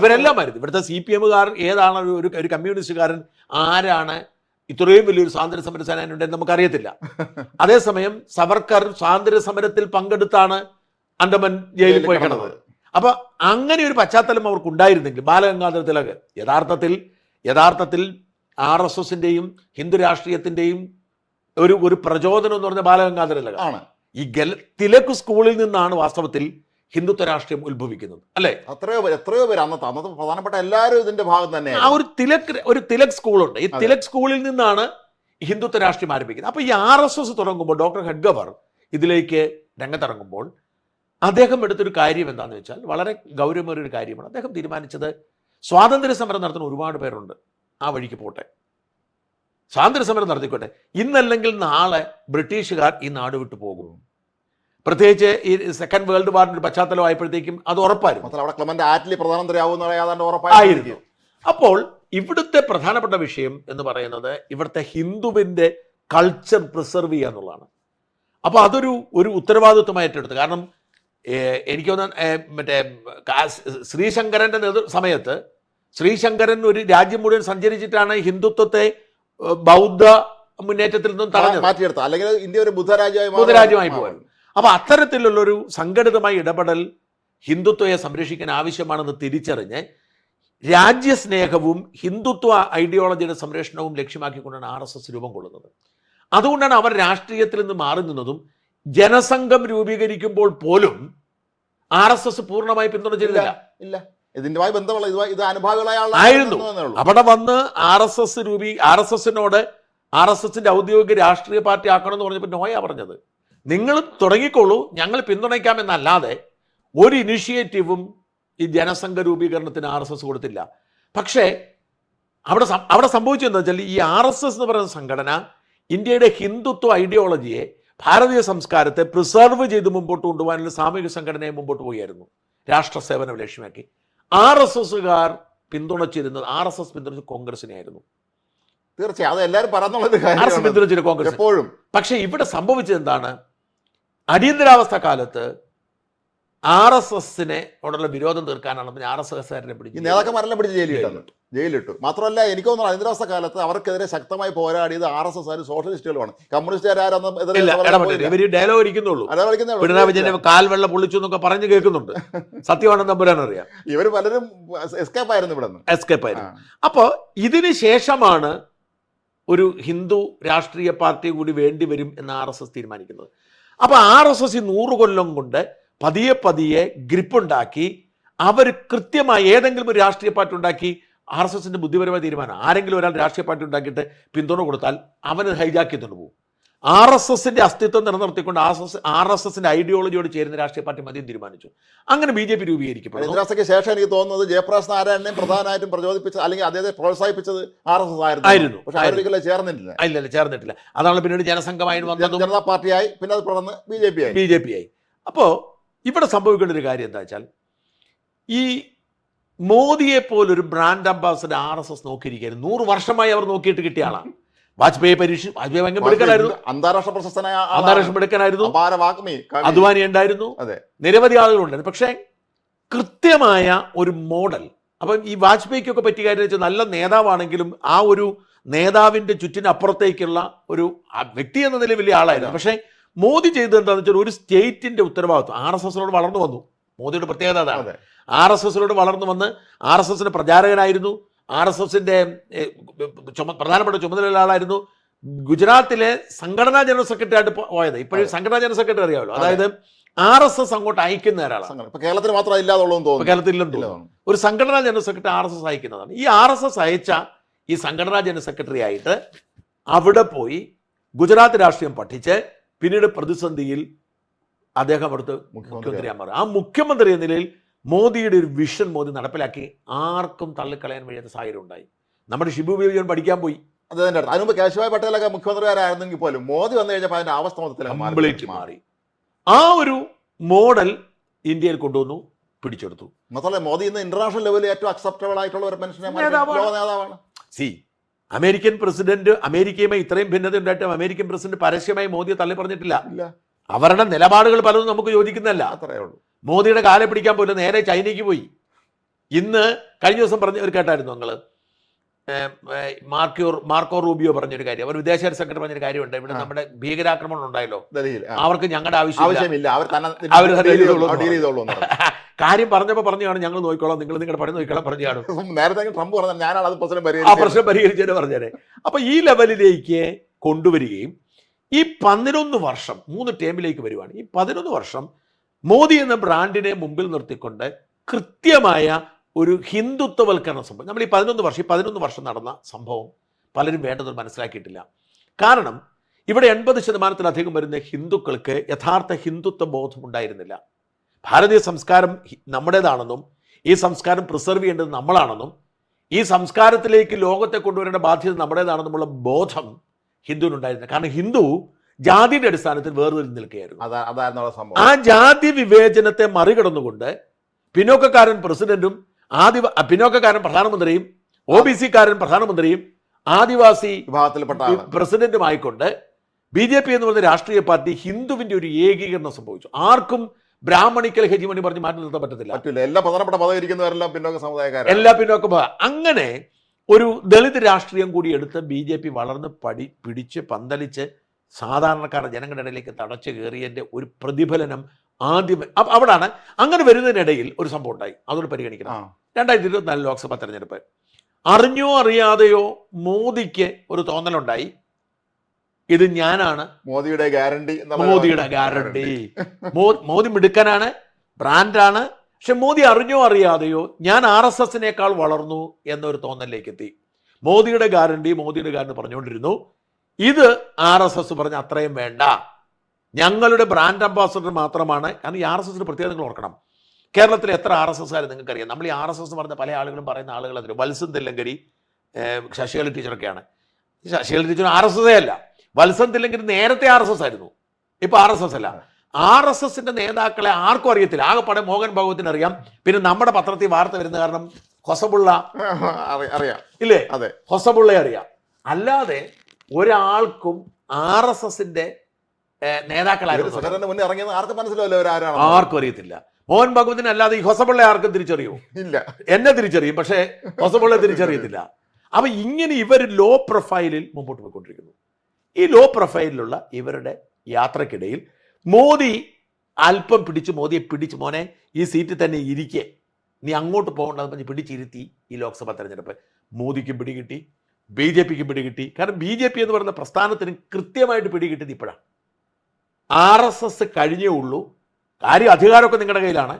ഇവരെല്ലാം ആയിരുന്നു. ഇവിടുത്തെ CPM-കാർ ഏതാണ് ഒരു കമ്മ്യൂണിസ്റ്റുകാരൻ, ആരാണ് ഇത്രയും വലിയൊരു സ്വാതന്ത്ര്യ സമര സേനാനി ഉണ്ടെന്ന് നമുക്കറിയത്തില്ല. അതേസമയം സവർക്കർ സ്വാതന്ത്ര്യ സമരത്തിൽ പങ്കെടുത്താണ് അണ്ടമാൻ ജയിലിൽ പോയി കിടന്നത്. അപ്പൊ അങ്ങനെ ഒരു പശ്ചാത്തലം അവർക്കുണ്ടായിരുന്നെങ്കിൽ ബാലഗംഗാധര തിലക് യഥാർത്ഥത്തിൽ RSS-ന്റെയും ഹിന്ദു രാഷ്ട്രീയത്തിന്റെയും ഒരു പ്രചോദനം എന്ന് പറഞ്ഞ ബാലഗംഗാധര തിലക് ആണ്. ഈ തിലക് സ്കൂളിൽ നിന്നാണ് വാസ്തവത്തിൽ ഹിന്ദുത്വ രാഷ്ട്രീയം ഉത്ഭവിക്കുന്നത്, അല്ലെ? എത്രയോ പേര് അന്നത്തെ പ്രധാനപ്പെട്ട എല്ലാവരും ഇതിന്റെ ഭാഗം തന്നെ. ആ ഒരു തിലക് സ്കൂളുണ്ട്. ഈ തിലക് സ്കൂളിൽ നിന്നാണ് ഹിന്ദുത്വ രാഷ്ട്രീയം ആരംഭിക്കുന്നത്. അപ്പൊ ഈ RSS തുടങ്ങുമ്പോൾ ഡോക്ടർ ഹെഡ്ഗവർ ഇതിലേക്ക് രംഗത്തിറങ്ങുമ്പോൾ അദ്ദേഹം എടുത്തൊരു കാര്യം എന്താണെന്ന് വെച്ചാൽ വളരെ ഗൗരവമേറിയൊരു കാര്യമാണ്. അദ്ദേഹം തീരുമാനിച്ചത് സ്വാതന്ത്ര്യ സമരം നടത്തുന്ന ഒരുപാട് പേരുണ്ട്, ആ വഴിക്ക് പോട്ടെ, സ്വാതന്ത്ര്യ സമരം നടത്തിക്കോട്ടെ, ഇന്നല്ലെങ്കിൽ നാളെ ബ്രിട്ടീഷുകാർ ഈ നാട് വിട്ടു പോകും. പ്രത്യേകിച്ച് ഈ സെക്കൻഡ് വേൾഡ് വാറിന്റെ ഒരു പശ്ചാത്തലം ആയപ്പോഴത്തേക്കും അത് ഉറപ്പായിരുന്നു. അപ്പോൾ ഇവിടുത്തെ പ്രധാനപ്പെട്ട വിഷയം എന്ന് പറയുന്നത് ഇവിടുത്തെ ഹിന്ദുവിന്റെ കൾച്ചർ പ്രിസർവ് ചെയ്യുക എന്നുള്ളതാണ്. അപ്പോൾ അതൊരു ഉത്തരവാദിത്വമായി ഏറ്റെടുത്തു. കാരണം എനിക്ക് തോന്നുന്നു മറ്റേ ശ്രീശങ്കരന്റെ സമയത്ത് ശ്രീശങ്കരൻ ഒരു രാജ്യം മുഴുവൻ സഞ്ചരിച്ചിട്ടാണ് ഹിന്ദുത്വത്തെ ബൗദ്ധ മുന്നേറ്റത്തിൽ നിന്നും മാറ്റിയെടുത്തത്. അല്ലെങ്കിൽ ഇന്ത്യ ഒരു ബുദ്ധരാജ്യമായി പോയിരുന്നു. അപ്പൊ അത്തരത്തിലുള്ളൊരു സംഘടിതമായ ഇടപെടൽ ഹിന്ദുത്വയെ സംരക്ഷിക്കാൻ ആവശ്യമാണെന്ന് തിരിച്ചറിഞ്ഞ് രാജ്യസ്നേഹവും ഹിന്ദുത്വ ഐഡിയോളജിയുടെ സംരക്ഷണവും ലക്ഷ്യമാക്കിക്കൊണ്ടാണ് RSS രൂപം കൊള്ളുന്നത്. അതുകൊണ്ടാണ് അവർ രാഷ്ട്രീയത്തിൽ നിന്ന് മാറി നിന്നതും. ജനസംഘം രൂപീകരിക്കുമ്പോൾ പോലും RSS പൂർണ്ണമായി പിന്തുണച്ചിരുന്നില്ല. ഇതിന്റെമായി ബന്ധമുള്ള ഇത് ആയിരുന്നു. അവിടെ വന്ന് RSS-നോട് RSS-ന്റെ ഔദ്യോഗിക രാഷ്ട്രീയ പാർട്ടി ആക്കണമെന്ന് പറഞ്ഞപ്പോൾ നോയ പറഞ്ഞത്, നിങ്ങൾ തുടങ്ങിക്കോളൂ, ഞങ്ങൾ പിന്തുണയ്ക്കാമെന്നല്ലാതെ ഒരു ഇനിഷ്യേറ്റീവും ഈ ജനസംഘ രൂപീകരണത്തിന് RSS കൊടുത്തില്ല. പക്ഷേ അവിടെ സംഭവിച്ചതെന്ന് വെച്ചാൽ ഈ RSS എന്ന് പറയുന്ന സംഘടന ഇന്ത്യയുടെ ഹിന്ദുത്വ ഐഡിയോളജിയെ, ഭാരതീയ സംസ്കാരത്തെ പ്രിസർവ് ചെയ്ത് മുമ്പോട്ട് കൊണ്ടുപോകാനുള്ള സാമൂഹിക സംഘടനയെ മുമ്പോട്ട് പോവുകയായിരുന്നു രാഷ്ട്ര സേവനം ലക്ഷ്യമാക്കി. RSS-കാർ പിന്തുണച്ചിരുന്നത് RSS പിന്തുണച്ച് കോൺഗ്രസിനെ ആയിരുന്നു. തീർച്ചയായും അത് എല്ലാവരും പറയുന്നുള്ളൊരു RSS കാര്യമാണ് പിന്തുണച്ചിട്ട് കോൺഗ്രസ്. എപ്പോഴും. പക്ഷെ ഇവിടെ സംഭവിച്ചത് എന്താണ്? അടിയന്തരാവസ്ഥ കാലത്ത് RSSനെ ഓടുള്ള വിരോധം തീർക്കാനാണ് RSSകാരനെ ഈ പിടിച്ചു നേതാക്കന്മാരെല്ലാം പിടിച്ച് ജയിലിട്ടു. മാത്രമല്ല എനിക്ക് തോന്നുന്നു അടിയന്തരാവസ്ഥ കാലത്ത് അവർക്കെതിരെ ശക്തമായി പോരാടിയത് RSS ആരും സോഷ്യലിസ്റ്റുകളുമാണ്. കമ്മ്യൂണിസ്റ്റുകാരൊന്നും ഇവര് ഡയലോഗ് ഇരിക്കുന്നുള്ളൂ. പിണറായി വിജയന്റെ കാൽവെള്ള പൊള്ളിച്ചു എന്നൊക്കെ പറഞ്ഞു കേൾക്കുന്നുണ്ട്. സത്യമാണെന്ന് തമ്പുരാൻ അറിയാം. ഇവർ പലരും എസ്കേപ്പ് ആയിരുന്നു ഇവിടെ നിന്ന്. എസ്കേപ്പ് ആയിരുന്നു. അപ്പോ ഇതിന് ശേഷമാണ് ഒരു ഹിന്ദു രാഷ്ട്രീയ പാർട്ടി കൂടി വേണ്ടി വരും എന്ന് RSS തീരുമാനിക്കുന്നത്. അപ്പൊ RSS 100 കൊല്ലം കൊണ്ട് പതിയെ പതിയെ ഗ്രിപ്പുണ്ടാക്കി അവർ കൃത്യമായി ഏതെങ്കിലും ഒരു രാഷ്ട്രീയ പാർട്ടി ഉണ്ടാക്കി RSSന്റെ ബുദ്ധിപരമായ തീരുമാനം. ആരെങ്കിലും ഒരാൾ രാഷ്ട്രീയ പാർട്ടി ഉണ്ടാക്കിയിട്ട് പിന്തുണ കൊടുത്താൽ അവന് ഹൈജാക്ക് ചെയ്തുകൊണ്ട് പോകും. RSSന്റെ അസ്തിത്വം നിലനിർത്തിക്കൊണ്ട് RSSന്റെ ഐഡിയോളജിയോട് ചേരുന്ന രാഷ്ട്രീയ പാർട്ടി മതി തീരുമാനിച്ചു. അങ്ങനെ BJP രൂപീകരിക്കപ്പെട്ടു. അടിയന്തരാവസ്ഥയ്ക്ക് ശേഷം എനിക്ക് തോന്നുന്നത് ജയപ്രകാശ് നാരായണനെ പ്രധാനമായിട്ടും പ്രചോദിപ്പിച്ചത് അല്ലെങ്കിൽ അദ്ദേഹത്തെ പ്രോത്സാഹിപ്പിച്ചത് RSS ആയിരുന്നു. പക്ഷെ അവരൊരിക്കലും ചേർന്നിട്ടില്ല. ഇല്ലല്ല, ചേർന്നിട്ടില്ല. അതാണ് പിന്നീട് ജനസംഘമായി വന്നതും ജനതാ പാർട്ടിയായി, പിന്നെ അത് തുടർന്ന് BJP ആയി. അപ്പോ ഇവിടെ സംഭവിക്കേണ്ട ഒരു കാര്യം എന്താ വെച്ചാൽ ഈ മോദിയെ പോലൊരു ബ്രാൻഡ് അംബാസഡർ RSS നോക്കിയിരിക്കുകയായിരുന്നു. 100 വർഷമായി അവർ നോക്കിയിട്ട് കിട്ടിയ ആളാണ്. വാജ്പേയി ഭയങ്കര മിടുക്കനായിരുന്നു. അന്താരാഷ്ട്ര പ്രശസ്തനായ മിടുക്കനായിരുന്നു. അദ്വാനി ഉണ്ടായിരുന്നു. നിരവധി ആളുകളുണ്ടായിരുന്നു. പക്ഷേ കൃത്യമായ ഒരു മോഡൽ. അപ്പം ഈ വാജ്പേയിക്കൊക്കെ പറ്റിയ കാര്യം വെച്ചാൽ നല്ല നേതാവാണെങ്കിലും ആ ഒരു നേതാവിന്റെ ചുറ്റിനപ്പുറത്തേക്കുള്ള ഒരു വ്യക്തി എന്ന നിലയിൽ വലിയ ആളായിരുന്നു. പക്ഷേ മോദി ചെയ്തത് എന്താണെന്ന് വെച്ചാൽ ഒരു സ്റ്റേറ്റിന്റെ ഉത്തരവാദിത്വം RSSനോട് വളർന്നു വന്നു. മോദിയുടെ പ്രത്യേകത അതാണ്. RSSനോട് വളർന്നു വന്ന് RSSന്റെ പ്രചാരകനായിരുന്നു. RSSന്റെ പ്രധാനപ്പെട്ട ചുമതലയുള്ള ആളായിരുന്നു. ഗുജറാത്തിലെ സംഘടനാ ജനറൽ സെക്രട്ടറി ആയിട്ട് പോയത്. ഇപ്പോഴും സംഘടനാ ജനറൽ സെക്രട്ടറി അറിയാമല്ലോ. അതായത് RSS അങ്ങോട്ട് അയക്കുന്ന ഒരാളാണ്. കേരളത്തിൽ മാത്രം ഇല്ലാതുള്ളൂ. കേരളത്തിലില്ലെന്ന് തോന്നുന്നു. ഒരു സംഘടനാ ജനറൽ സെക്രട്ടറി RSS അയക്കുന്നതാണ്. ഈ RSS അയച്ച ഈ സംഘടനാ ജനറൽ സെക്രട്ടറി ആയിട്ട് അവിടെ പോയി ഗുജറാത്ത് രാഷ്ട്രീയം പഠിച്ച് പിന്നീട് പ്രതിസന്ധിയിൽ അദ്ദേഹം അവിടുത്തെ മുഖ്യമന്ത്രിയാൻ മാറി. ആ മുഖ്യമന്ത്രി എന്ന നിലയിൽ മോദിയുടെ ഒരു വിഷൻ മോദി നടപ്പിലാക്കി. ആർക്കും തള്ളിക്കളയാൻ കഴിയാത്ത സാഹചര്യം ഉണ്ടായി. നമ്മുടെ ഷിബു ബേബി പഠിക്കാൻ പോയി. അതിനുമ്പ് കേശുഭായ് പട്ടേലൊക്കെ മുഖ്യമന്ത്രിമാരായിരുന്നെങ്കിൽ പോലും മോദി വന്നു കഴിഞ്ഞപ്പോൾ അതിന്റെ അവസ്ഥ കംപ്ലീറ്റ് മാറി. ആ ഒരു മോഡൽ ഇന്ത്യയിൽ കൊണ്ടുവന്നു, പിടിച്ചെടുത്തു. മാത്രമല്ല മോദി ഇന്ന് ഇന്റർനാഷണൽ ലെവലിൽ ഏറ്റവും അക്സെപ്റ്റബിൾ ആയിട്ടുള്ള ഒരു നേതാവാണ്. അമേരിക്കൻ പ്രസിഡന്റ് അമേരിക്കയുമായി ഇത്രയും ഭിന്നത ഉണ്ടായിട്ടും അമേരിക്കൻ പ്രസിഡന്റ് പരസ്യമായി മോദിയെ തള്ളി പറഞ്ഞിട്ടില്ല. അവരുടെ നിലപാടുകൾ പലതും നമുക്ക് യോജിക്കുന്നതല്ല. അത്രയേ ഉള്ളൂ. മോദിയുടെ കാലെ പിടിക്കാൻ പോലും നേരെ ചൈനയ്ക്ക് പോയി. ഇന്ന് കഴിഞ്ഞ ദിവസം ഒരു കേട്ടായിരുന്നു നിങ്ങൾ മാർക്കോ റൂബിയോ പറഞ്ഞൊരു കാര്യം. അവർ വിദേശകാര്യ സെക്രട്ടറി പറഞ്ഞൊരു കാര്യമുണ്ട്. ഇവിടെ നമ്മുടെ ഭീകരാക്രമണം ഉണ്ടായല്ലോ, അവർക്ക് ഞങ്ങളുടെ ആവശ്യമില്ല, കാര്യം പറഞ്ഞപ്പോൾ പറഞ്ഞാണ് ഞങ്ങൾ നോക്കിക്കോളാം, നിങ്ങൾ നിങ്ങളുടെ പണി നോക്കിക്കോളാം പറഞ്ഞാണ്. നേരത്തെ ട്രംപ് പറഞ്ഞാൽ ഞാനാണ് അത് പ്രശ്നം പരിഹരിച്ചതിന് പറഞ്ഞേനെ. അപ്പൊ ഈ ലെവലിലേക്ക് കൊണ്ടുവരികയും ഈ 11 വർഷം 3 ടേമിലേക്ക് വരുവാണ്. ഈ 11 വർഷം മോദി എന്ന ബ്രാൻഡിനെ മുമ്പിൽ നിർത്തിക്കൊണ്ട് കൃത്യമായ ഒരു ഹിന്ദുത്വവൽക്കരണ സംഭവം. നമ്മൾ ഈ 11 വർഷം നടന്ന സംഭവം പലരും വേണ്ടത് മനസ്സിലാക്കിയിട്ടില്ല. കാരണം ഇവിടെ 80% വരുന്ന ഹിന്ദുക്കൾക്ക് യഥാർത്ഥ ഹിന്ദുത്വ ബോധം ഉണ്ടായിരുന്നില്ല. ഭാരതീയ സംസ്കാരം നമ്മുടേതാണെന്നും ഈ സംസ്കാരം പ്രിസർവ് ചെയ്യേണ്ടത് നമ്മളാണെന്നും ഈ സംസ്കാരത്തിലേക്ക് ലോകത്തെ കൊണ്ടുവരേണ്ട ബാധ്യത നമ്മുടേതാണെന്നുമുള്ള ബോധം ഹിന്ദുവിനുണ്ടായിരുന്നില്ല. കാരണം ഹിന്ദു ജാതിയുടെ അടിസ്ഥാനത്തിൽ വേർതിരിഞ്ഞ് നിൽക്കുകയായിരുന്നു. ആ ജാതി വിവേചനത്തെ മറികടന്നുകൊണ്ട് പിന്നോക്കക്കാരൻ പ്രസിഡന്റും പിന്നോക്കക്കാരൻ പ്രധാനമന്ത്രിയും OBC-കാരൻ പ്രധാനമന്ത്രിയും ആദിവാസി വിഭാഗത്തിൽപ്പെട്ട പ്രസിഡന്റുമായിക്കൊണ്ട് BJP എന്ന് പറയുന്ന രാഷ്ട്രീയ പാർട്ടി ഹിന്ദുവിന്റെ ഒരു ഏകീകരണം സംഭവിച്ചു. ആർക്കും ബ്രാഹ്മണിക്കൽ ഹെജിമണി പറഞ്ഞ് മാറ്റി നിർത്താൻ പറ്റത്തില്ല. എല്ലാ പ്രധാനപ്പെട്ട പദവി ഇരിക്കുന്നവരെല്ലാം പിന്നോക്ക സമുദായക്കാരാണ്. എല്ലാ പിന്നോക്ക. അങ്ങനെ ഒരു ദളിത് രാഷ്ട്രീയം കൂടി എടുത്ത് BJP വളർന്ന് പിടിച്ച് പന്തലിച്ച് സാധാരണക്കാരുടെ ജനങ്ങളുടെ ഇടയിലേക്ക് തടച്ചു കയറിയതിൻ്റെ ഒരു പ്രതിഫലനം ആദ്യം അവിടാണ്. അങ്ങനെ വരുന്നതിനിടയിൽ ഒരു സംഭവം ഉണ്ടായി, അതോട് പരിഗണിക്കണം. 2024 ലോക്സഭാ തെരഞ്ഞെടുപ്പ് അറിഞ്ഞോ അറിയാതെയോ മോദിക്ക് ഒരു തോന്നലുണ്ടായി, ഇത് ഞാനാണ് മോദിയുടെ ഗ്യാരണ്ടി. മോദി മിടുക്കനാണ്, ബ്രാൻഡാണ്. പക്ഷെ മോദി അറിഞ്ഞോ അറിയാതെയോ ഞാൻ RSSനേക്കാൾ വളർന്നു എന്നൊരു തോന്നലിലേക്ക് എത്തി. മോദിയുടെ ഗ്യാരണ്ടി പറഞ്ഞുകൊണ്ടിരുന്നു. ഇത് RSS പറഞ്ഞ അത്രയും വേണ്ട, ഞങ്ങളുടെ ബ്രാൻഡ് അംബാസഡർ മാത്രമാണ്. കാരണം ഈ RSSന് പ്രത്യേകത നിങ്ങൾ ഓർക്കണം. കേരളത്തിലെ എത്ര RSSകാർ നിങ്ങൾക്കറിയാം. നമ്മൾ ഈ RSS എന്ന് പറഞ്ഞ പല ആളുകളും പറയുന്ന ആളുകൾ അതിൽ വത്സൻ തില്ലങ്കരി, ശശികല ടീച്ചറൊക്കെയാണ്. ശശികല ടീച്ചർ RSS അല്ല, വത്സൻ തില്ലങ്കരി നേരത്തെ RSS ആയിരുന്നു, ഇപ്പൊ RSS അല്ല. RSSന്റെ നേതാക്കളെ ആർക്കും അറിയത്തില്ല. ആകെപ്പാടെ മോഹൻ ഭാഗവത്തിന് അറിയാം. പിന്നെ നമ്മുടെ പത്രത്തിൽ വാർത്ത വരുന്ന കാരണം ഹൊസബുള്ള അറിയാം, ഇല്ലേ? ഹൊസബുള്ളയെ അറിയാം. അല്ലാതെ ഒരാൾക്കും RSSന്റെ നേതാക്കളായിരുന്നു സഖറിന്റെ മുന്നേ ഇറങ്ങിയത് ആർക്കും മനസ്സിലാവില്ല അവരാരാണ്, ആർക്കും അറിയത്തില്ല. മോഹൻ ഭഗവതിനെ അല്ലാതെ ഈ ഹൊസപിള്ള ആർക്കും തിരിച്ചറിയോ? ഇല്ല. എന്നെ തിരിച്ചറിയും, പക്ഷേ ഹൊസപിള്ള തിരിച്ചറിയത്തില്ല. അപ്പൊ ഇങ്ങനെ ഇവർ ലോ പ്രൊഫൈലിൽ മുമ്പോട്ട് പോയിക്കൊണ്ടിരിക്കുന്നു. ഈ ലോ പ്രൊഫൈലിലുള്ള ഇവരുടെ യാത്രക്കിടയിൽ മോദി അല്പം മോദിയെ പിടിച്ച് മോനെ ഈ സീറ്റിൽ തന്നെ ഇരിക്കെ, നീ അങ്ങോട്ട് പോകേണ്ടത് പറഞ്ഞ് പിടിച്ചിരുത്തി. ഈ ലോക്സഭാ തെരഞ്ഞെടുപ്പ് മോദിക്കും പിടികിട്ടി, BJPക്കും പിടികിട്ടി. കാരണം BJP എന്ന് പറയുന്ന പ്രസ്ഥാനത്തിന് കൃത്യമായിട്ട് പിടികിട്ടിയത് ഇപ്പോഴാണ്. RSS കഴിഞ്ഞേ ഉള്ളൂ, കാര്യം അധികാരമൊക്കെ നിങ്ങളുടെ കയ്യിലാണ്,